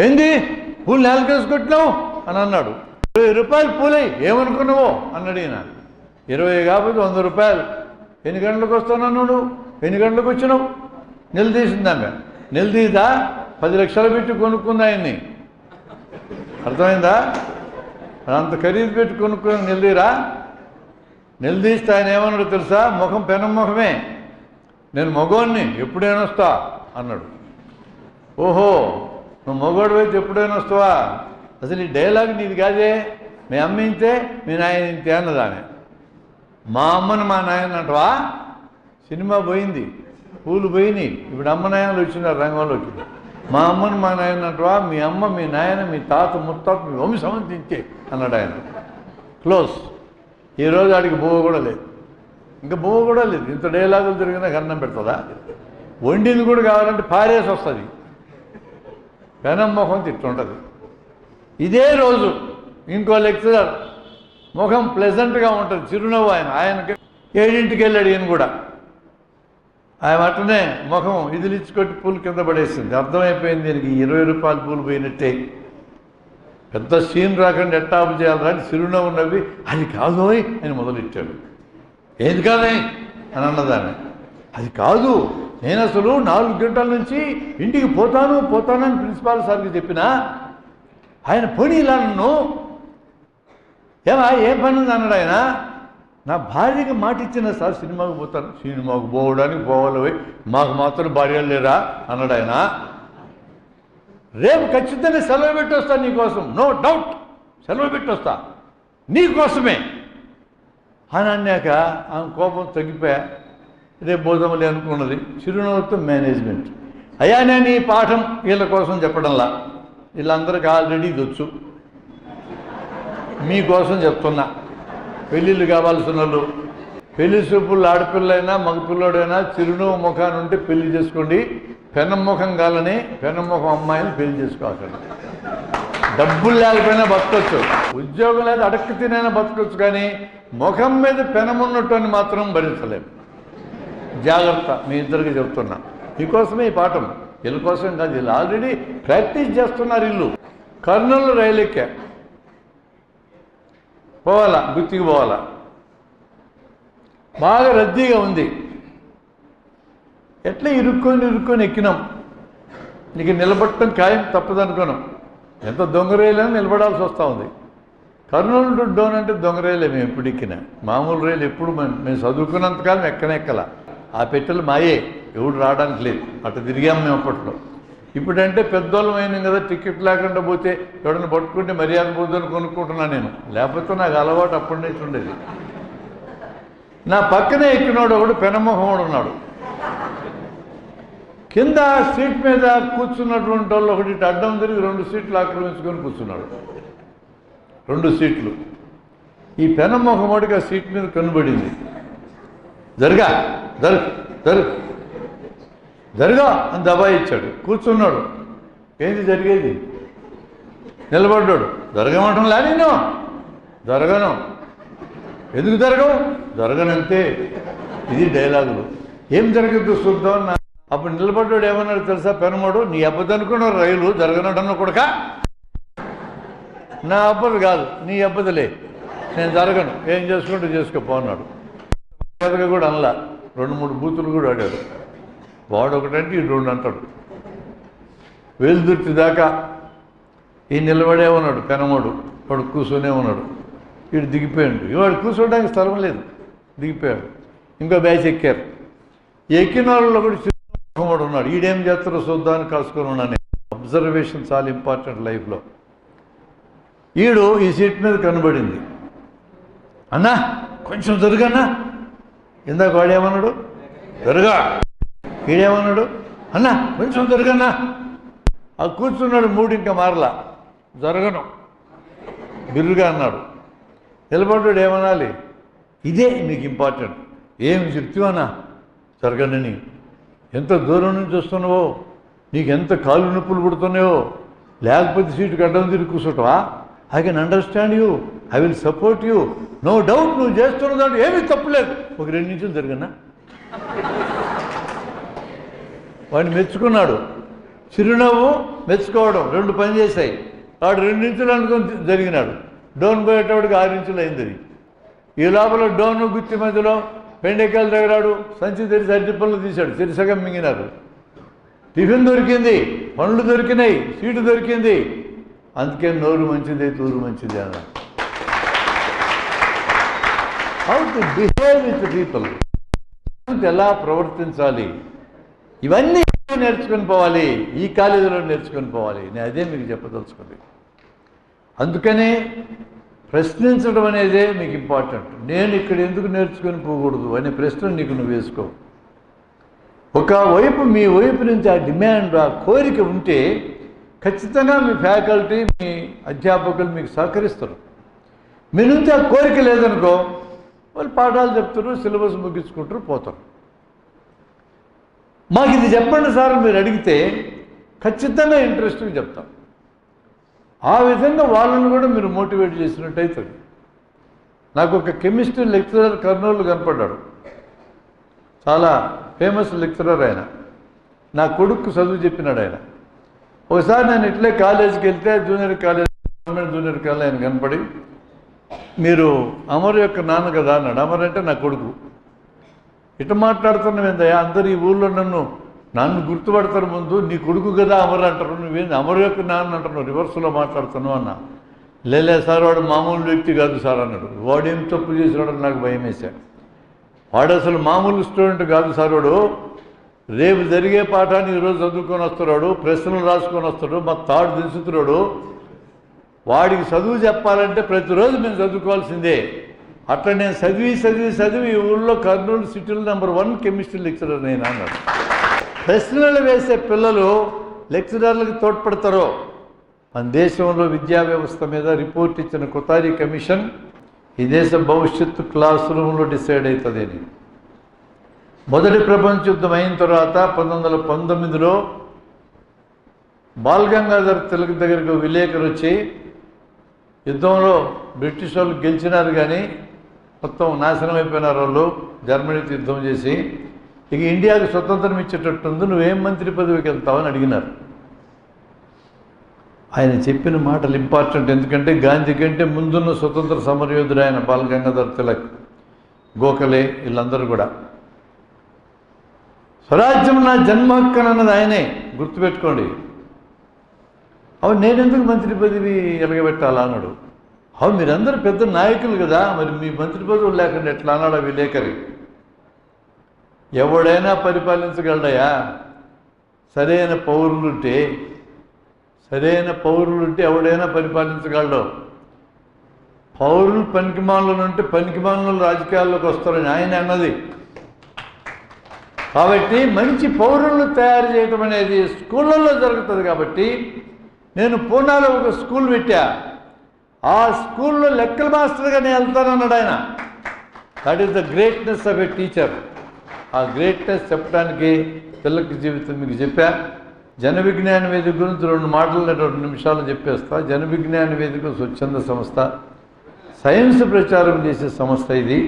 ఏంది పూలు నేలకేసి కొట్టినావు అని అన్నాడు. 20 రూపాయలు పూలే ఏమనుకున్నావో అన్నాడు ఈయన. 20 కాకపోతే 100 రూపాయలు. ఎన్ని గంటలకు వస్తున్నావు నువ్వు? ఎన్ని గంటలకు వచ్చినావు? నిలదీసిందామె. నిలదీదా 10 లక్షలు పెట్టి కొనుక్కుంది ఆయన్ని. అర్థమైందా? అంత ఖరీదు పెట్టి కొనుక్కొని నిలదీరా? నిలదీస్తే ఆయన ఏమన్నాడు తెలుసా? ముఖం పెనం ముఖమే, నేను మగోడిని ఎప్పుడైనా వస్తా అన్నాడు. ఓహో, నువ్వు మగోడు అయితే ఎప్పుడైనా వస్తావా? అసలు ఈ డైలాగ్ నీది కాదే, మీ అమ్మ ఇంతే మీ నాయన ఇంతే అన్నదానే. మా అమ్మని మా నాయన అంటవా? సినిమా పోయింది, పూలు పోయినాయి, ఇప్పుడు అమ్మ నాయనలు వచ్చినారు రంగంలోకి. మా అమ్మని మా నాయన అంటవా? మీ అమ్మ మీ నాయన మీ తాత ముత్తాత మీ వంశం ఇంతే అన్నాడు ఆయన. క్లోజ్. ఈరోజు ఆడికి బువ్వ కూడా లేదు, ఇంకా బువ్వ కూడా లేదు. ఇంత డైలాగులు తిరిగినా అన్నం పెడుతుందా? వండింది కూడా కావాలంటే పారేసి వస్తుంది. పెనం ముఖం తిట్టుంటుంది. ఇదే రోజు ఇంకో లెక్చరర్ ముఖం ప్లెజెంట్గా ఉంటుంది, చిరునవ్వు. ఆయనకి 7ంటికి వెళ్ళాడు. ఈయన కూడా ఆయన అట్టనే ముఖం ఇదిలిచ్చుకొట్టి పూలు కింద పడేసింది. అర్థమైపోయింది దీనికి 20 రూపాయలు పూలు పోయినట్టే. పెద్ద సీన్ రాకుండా ఎట్టా ఆపు చేయాలి రాని చిరునవ్వు నవ్వి అది కాదోయ్ అని మొదలెట్టాడు. ఏది కాదే అని అన్నదాన్ని. అది కాదు, నేను అసలు 4 గంటల నుంచి ఇంటికి పోతానని ప్రిన్సిపాల్ సార్కి చెప్పినా ఆయన పోనీ ఇలా నన్ను ఏం పని ఉంది అన్నాడు ఆయన. నా భార్యకి మాట ఇచ్చిన సార్ సినిమాకి పోతాను. సినిమాకు పోవడానికి పోవాలి, మాకు మాత్రం భార్యలు లేరా అన్నాడు ఆయన. రేపు ఖచ్చితంగా సెలవు పెట్టి వస్తా నీకోసం, నో డౌట్ సెలవు పెట్టి వస్తా నీకోసమే అని అన్నాక ఆమె కోపం తగ్గిపోయా. రేపు బోధమలే అనుకున్నది. చిరునవ్వుతో మేనేజ్మెంట్. అయ్యా నేను ఈ పాఠం వీళ్ళ కోసం చెప్పడంలా, వీళ్ళందరికీ ఆల్రెడీ ఇదొచ్చు, మీకోసం చెప్తున్నా. పెళ్ళిళ్ళు కావాల్సిన వాళ్ళు, పెళ్లి చూపులు ఆడపిల్లైనా మగపిల్లడైనా చిరునవ్వు ముఖాన్ని ఉంటే పెళ్లి చేసుకోండి. పెనం ముఖం కాలని పెనం ముఖం అమ్మాయిని పెళ్లి చేసుకోవాలి. డబ్బులు లేకపోయినా బతకొచ్చు, ఉద్యోగం లేదు అడక్కి తినైనా బతకొచ్చు, కానీ ముఖం మీద పెనమున్నట్టు అని మాత్రం భరించలేము. జాగ్రత్త, మీ ఇద్దరికి చెప్తున్నా. మీకోసమే ఈ పాఠం, వీళ్ళ కోసం కాదు. వీళ్ళు ఆల్రెడీ ప్రాక్టీస్ చేస్తున్నారు. ఇల్లు కర్నూలు రైలు ఎక్కా, పోవాలా, గుత్తికి పోవాలా. బాగా రద్దీగా ఉంది. ఎట్లా ఇరుక్కొని ఎక్కినాం. నీకు నిలబడటం ఖాయం తప్పదనుకున్నాం. ఎంత దొంగ రైలు అని నిలబడాల్సి వస్తూ ఉంది. కర్నూలు టు డోన్ అంటే దొంగ రైలే. మేము ఎప్పుడు ఎక్కినా మామూలు రైలు ఎప్పుడు మేము చదువుకున్నంతకాలం ఎక్కనెక్కల. ఆ పెట్టెలు మాయే, ఎవడు రావడానికి లేదు. అటు తిరిగాము మేము అప్పట్లో. ఇప్పుడంటే పెద్దోళ్ళం అయినాం కదా, టికెట్ లేకుండా పోతే ఎవడన్నా పట్టుకుంటే మర్యాద పోద్దని కొనుక్కుంటున్నాను నేను. లేకపోతే నాకు అలవాటు అప్పటి నుంచి ఉండేది. నా పక్కనే ఎక్కినోడు ఒకడు పెనమొహముడు ఉన్నాడు. కింద సీట్ మీద కూర్చున్నటువంటి వాళ్ళు ఒకటి అడ్డం తిరిగి 2 సీట్లు ఆక్రమించుకొని కూర్చున్నాడు. 2 సీట్లు. ఈ పెనమొహముడికి ఆ సీట్ మీద కనబడింది. జరుగా అని దబాయిచ్చాడు. కూర్చున్నాడు. ఏంది జరిగేది? నిలబడ్డాడు. జరగమంటంలా నేను? జరగను. ఎందుకు జరగవు? జరగనంతే. ఇది డైలాగులు. ఏం జరగద్దు చూద్దాం. అప్పుడు నిలబడ్డాడు. ఏమన్నాడు తెలుసా పెనమోడు? నీ అబ్బది అనుకున్నాడు రైలు జరగనడన్న కొడక. నా అబ్బది కాదు, నీ అబ్బదిలే, నేను జరగను, ఏం చేసుకుంటూ చేసుకోపో అన్నాడు. కూడా అనలా. 2-3 బూతులు కూడా ఆడాడు. వాడు ఒకటంటే ఈ 2 అంటాడు. వేలుదుర్తి దాకా ఈ నిలబడే ఉన్నాడు పెనమోడు. వాడు కూర్చొనే ఉన్నాడు. వీడు దిగిపోయాడు. వాడు కూర్చోడానికి స్థలం లేదు, దిగిపోయాడు. ఇంకో బ్యాచ్ ఎక్కారు. ఎక్కిన వాళ్ళు ఒకటి చిరునవ్వుడు ఉన్నాడు. ఈడేం చేస్తారో చూద్దామని కాసుకొని ఉన్నాను. అబ్జర్వేషన్ చాలా ఇంపార్టెంట్ లైఫ్లో. ఈడు ఈ సీట్ మీద కనబడింది. అన్నా కొంచెం జరుగన్నా. ఇందాక వాడేమన్నాడు? జరుగా. ఈడేమన్నాడు? అన్నా కొంచెం జరుగన్నా. ఆ కూర్చున్నాడు. 3 ఇంకా మారలా. జరగను, బిర్రుగా అన్నాడు. నిలబడ్డాడు. ఏమనాలి? ఇదే మీకు ఇంపార్టెంట్. ఏమి చెప్తావన్నా? జరగనని. ఎంత దూరం నుంచి వస్తున్నావో, నీకు ఎంత కాళ్ళు నొప్పులు పుడుతున్నాయో, లేకపోతే సీటుకి అడ్డం తిరిగి కూర్చోటవా? I can understand you, I will support you, no doubt. నువ్వు చేస్తున్న దాంట్లో ఏమీ తప్పులేదు. ఒక 2 నిమిషాలు జరిగినా వాడిని మెచ్చుకున్నాడు. చిరునవ్వు, మెచ్చుకోవడం 2 పని చేశాయి. వాడు 2 నిమిషాలు అనుకుని జరిగినాడు. డోన్ పోయేటప్పటికి 6 ఇంచులు అయింది. ఈ లోపల డోను గుత్తి మధ్యలో పెండెకాయలు తగలాడు, సంచి తెరిచి అరటి పనులు తీశాడు, సిరిసగా మింగినారు. టిఫిన్ దొరికింది, పండ్లు దొరికినాయి, సీటు దొరికింది. అందుకే నోరు మంచిది, తూరు మంచిది అన్నారు. How to behave with people, ఎలా ప్రవర్తించాలి, ఇవన్నీ నేర్చుకొని పోవాలి, ఈ కాలేజీలో నేర్చుకొని పోవాలి. నేను అదే మీకు చెప్పదలుచుకుంది. అందుకనే ప్రశ్నించడం అనేదే మీకు ఇంపార్టెంట్. నేను ఇక్కడ ఎందుకు నేర్చుకొని పోకూడదు అనే ప్రశ్న నీకు నువ్వు వేసుకో. ఒకవైపు మీ వైపు నుంచి ఆ డిమాండ్, ఆ కోరిక ఉంటే ఖచ్చితంగా మీ ఫ్యాకల్టీ, మీ అధ్యాపకులు మీకు సహకరిస్తారు. మీ నుంచి ఆ కోరిక లేదనుకో, వాళ్ళు పాఠాలు చెప్తారు, సిలబస్ ముగించుకుంటారు, పోతారు. మాకు ఇది చెప్పండి సార్ మీరు అడిగితే ఖచ్చితంగా ఇంట్రెస్ట్గా చెప్తాం. ఆ విధంగా వాళ్ళని కూడా మీరు మోటివేట్ చేసినట్టు అవుతుంది. నాకు ఒక కెమిస్ట్రీ లెక్చరర్ కర్నూలు కనపడ్డాడు, చాలా ఫేమస్ లెక్చరర్ ఆయన. నా కొడుకు చదువు చెప్పినాడు ఆయన. ఒకసారి నేను ఇట్లే కాలేజీకి వెళ్తే junior college, government junior college ఆయన కనపడి, మీరు అమర్ యొక్క నాన్న కదా అన్నాడు. అమర్ అంటే నా కొడుకు. ఇట్లా మాట్లాడుతున్నావు ఏందయ్యా, అందరు ఈ ఊళ్ళో నన్ను గుర్తుపడతారు, ముందు నీ కొడుకు కదా అమర్ అంటారు, నువ్వేంది అమర్ యొక్క నాన్న అంటున్నావు, రివర్స్లో మాట్లాడుతున్నావు అన్నా. లేలే సార్, వాడు మామూలు వ్యక్తి కాదు సార్ అన్నాడు. వాడేం తప్పు చేసినాడో నాకు భయం వేశాడు. వాడు అసలు మామూలు స్టూడెంట్ కాదు సార్, వాడు రేపు జరిగే పాఠాన్ని ఈరోజు చదువుకొని వస్తున్నాడు, ప్రశ్నలు రాసుకొని వస్తాడు, మా తాడు దించుతున్నాడు. వాడికి చదువు చెప్పాలంటే ప్రతిరోజు మేము చదువుకోవాల్సిందే. అట్లా నేను చదివి ఈ ఊళ్ళో కర్నూలు సిటీలో నెంబర్ 1 కెమిస్ట్రీ లెక్చరర్ నేను అన్నాడు. ప్రశ్నలు వేసే పిల్లలు లెక్చరర్లకు తోడ్పడతారో. మన దేశంలో విద్యా వ్యవస్థ మీద రిపోర్ట్ ఇచ్చిన కొతారి కమిషన్ ఈ దేశ భవిష్యత్తు క్లాస్ రూమ్లో డిసైడ్ అవుతుంది అని. మొదటి ప్రపంచ యుద్ధం అయిన తర్వాత 1919లో బాల్ గంగాధర్ తిలక్ దగ్గరకు విలేకరు వచ్చి, యుద్ధంలో బ్రిటిష్ వాళ్ళు గెలిచినారు కానీ మొత్తం నాశనం అయిపోయినారు వాళ్ళు, జర్మనీతో యుద్ధం చేసి. ఇక ఇండియాకు స్వతంత్రం ఇచ్చేటట్టుంది, నువ్వేం మంత్రి పదవికి వెళ్తావని అడిగినారు. ఆయన చెప్పిన మాటలు ఇంపార్టెంట్, ఎందుకంటే గాంధీ కంటే ముందున్న స్వతంత్ర సమరయోధుడు ఆయన బాల్ గంగాధర్ తిలక్, గోఖలే, వీళ్ళందరూ కూడా. స్వరాజ్యం నా జన్మ హక్కు అన్నది ఆయనే, గుర్తుపెట్టుకోండి. అవి నేనెందుకు మంత్రి పదవి ఎలగబెట్టాలా అన్నాడు. అవి మీరందరూ పెద్ద నాయకులు కదా, మరి మీ మంత్రి పదవులు లేకుండా ఎట్లా అన్నాడు ఆ విలేకరి. ఎవడైనా పరిపాలించగలడయా, సరైన పౌరులుంటే ఎవడైనా పరిపాలించగలడు. పౌరులు పనికిమాలను ఉంటే పనికిమాలను రాజకీయాల్లోకి వస్తారని ఆయన అన్నది. కాబట్టి మంచి పౌరులను తయారు చేయటం అనేది స్కూళ్ళల్లో జరుగుతుంది. కాబట్టి నేను పూనాలో ఒక స్కూల్ పెట్టా, ఆ స్కూల్లో లెక్కల మాస్టర్గా నేను వెళ్తానన్నాడు ఆయన. That is the greatness of a teacher. ఆ గ్రేట్నెస్ చెప్పడానికి పిల్లకి జీవితం మీకు చెప్పా. జన విజ్ఞాన వేదిక గురించి 2 మాటలు 2 నిమిషాలు చెప్పేస్తా. జన విజ్ఞాన వేదిక స్వచ్ఛంద సంస్థ, సైన్స్ ప్రచారం చేసే సంస్థ ఇది.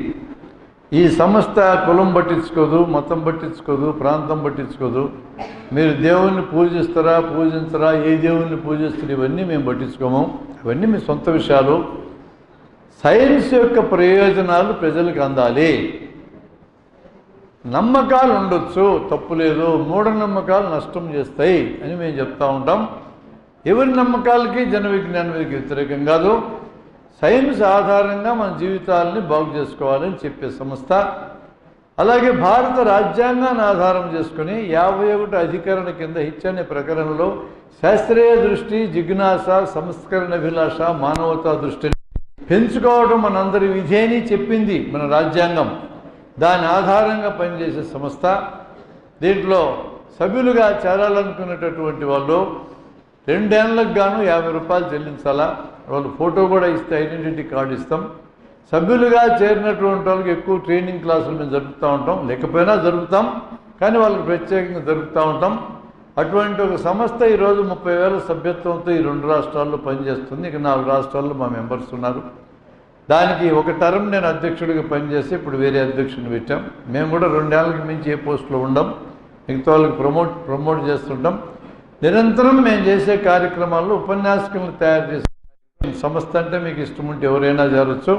ఈ సంస్థ కులం పట్టించుకోదు, మతం పట్టించుకోదు, ప్రాంతం పట్టించుకోదు. మీరు దేవుణ్ణి పూజిస్తారా పూజించరా, ఏ దేవుణ్ణి పూజిస్తారు, ఇవన్నీ మేము పట్టించుకోము. ఇవన్నీ మీ సొంత విషయాలు. సైన్స్ యొక్క ప్రయోజనాలు ప్రజలకు అందాలి. నమ్మకాలు ఉండొచ్చు, తప్పు లేదు. మూఢనమ్మకాలు నష్టం చేస్తాయి అని మేము చెప్తూ ఉంటాం. ఎవరి నమ్మకాలకి జన విజ్ఞానానికి వ్యతిరేకం కాదు. సైన్స్ ఆధారంగా మన జీవితాలని బాగు చేసుకోవాలని చెప్పే సంస్థ. అలాగే భారత రాజ్యాంగాన్ని ఆధారం చేసుకుని 51 అధికరణ కింద అనే ప్రకరణలో శాస్త్రీయ దృష్టి, జిజ్ఞాస, సంస్కరణ అభిలాష, మానవతా దృష్టిని పెంచుకోవడం మనందరి విధేని చెప్పింది మన రాజ్యాంగం. దాని ఆధారంగా పనిచేసే సంస్థ. దీంట్లో సభ్యులుగా చేరాలనుకునేటటువంటి వాళ్ళు 2 ఏళ్ళకు గాను 50 రూపాయలు చెల్లించాలా. వాళ్ళు ఫోటో కూడా ఇస్తే ఐడెంటిటీ కార్డు ఇస్తాం. సభ్యులుగా చేరినటువంటి వాళ్ళకి ఎక్కువ ట్రైనింగ్ క్లాసులు మేము జరుపుతూ ఉంటాం, లేకపోయినా జరుపుతాం, కానీ వాళ్ళకి ప్రత్యేకంగా జరుపుతూ ఉంటాం. అటువంటి ఒక సంస్థ ఈరోజు 30,000 సభ్యత్వంతో ఈ 2 రాష్ట్రాల్లో పనిచేస్తుంది. ఇక 4 రాష్ట్రాల్లో మా మెంబర్స్ ఉన్నారు. దానికి ఒక టర్మ్ నేను అధ్యక్షుడిగా పనిచేసి ఇప్పుడు వేరే అధ్యక్షుడిని పెట్టాం. మేము కూడా 2 ఏళ్ళకి మించి ఏ పోస్టులో ఉండం, మిగతా వాళ్ళకి ప్రమోట్ చేస్తుంటాం. నిరంతరం మేము చేసే కార్యక్రమాల్లో ఉపన్యాసకులను తయారు చేసే సంస్థ అంటే మీకు ఇష్టం ఉంటే ఎవరైనా జరగచ్చు.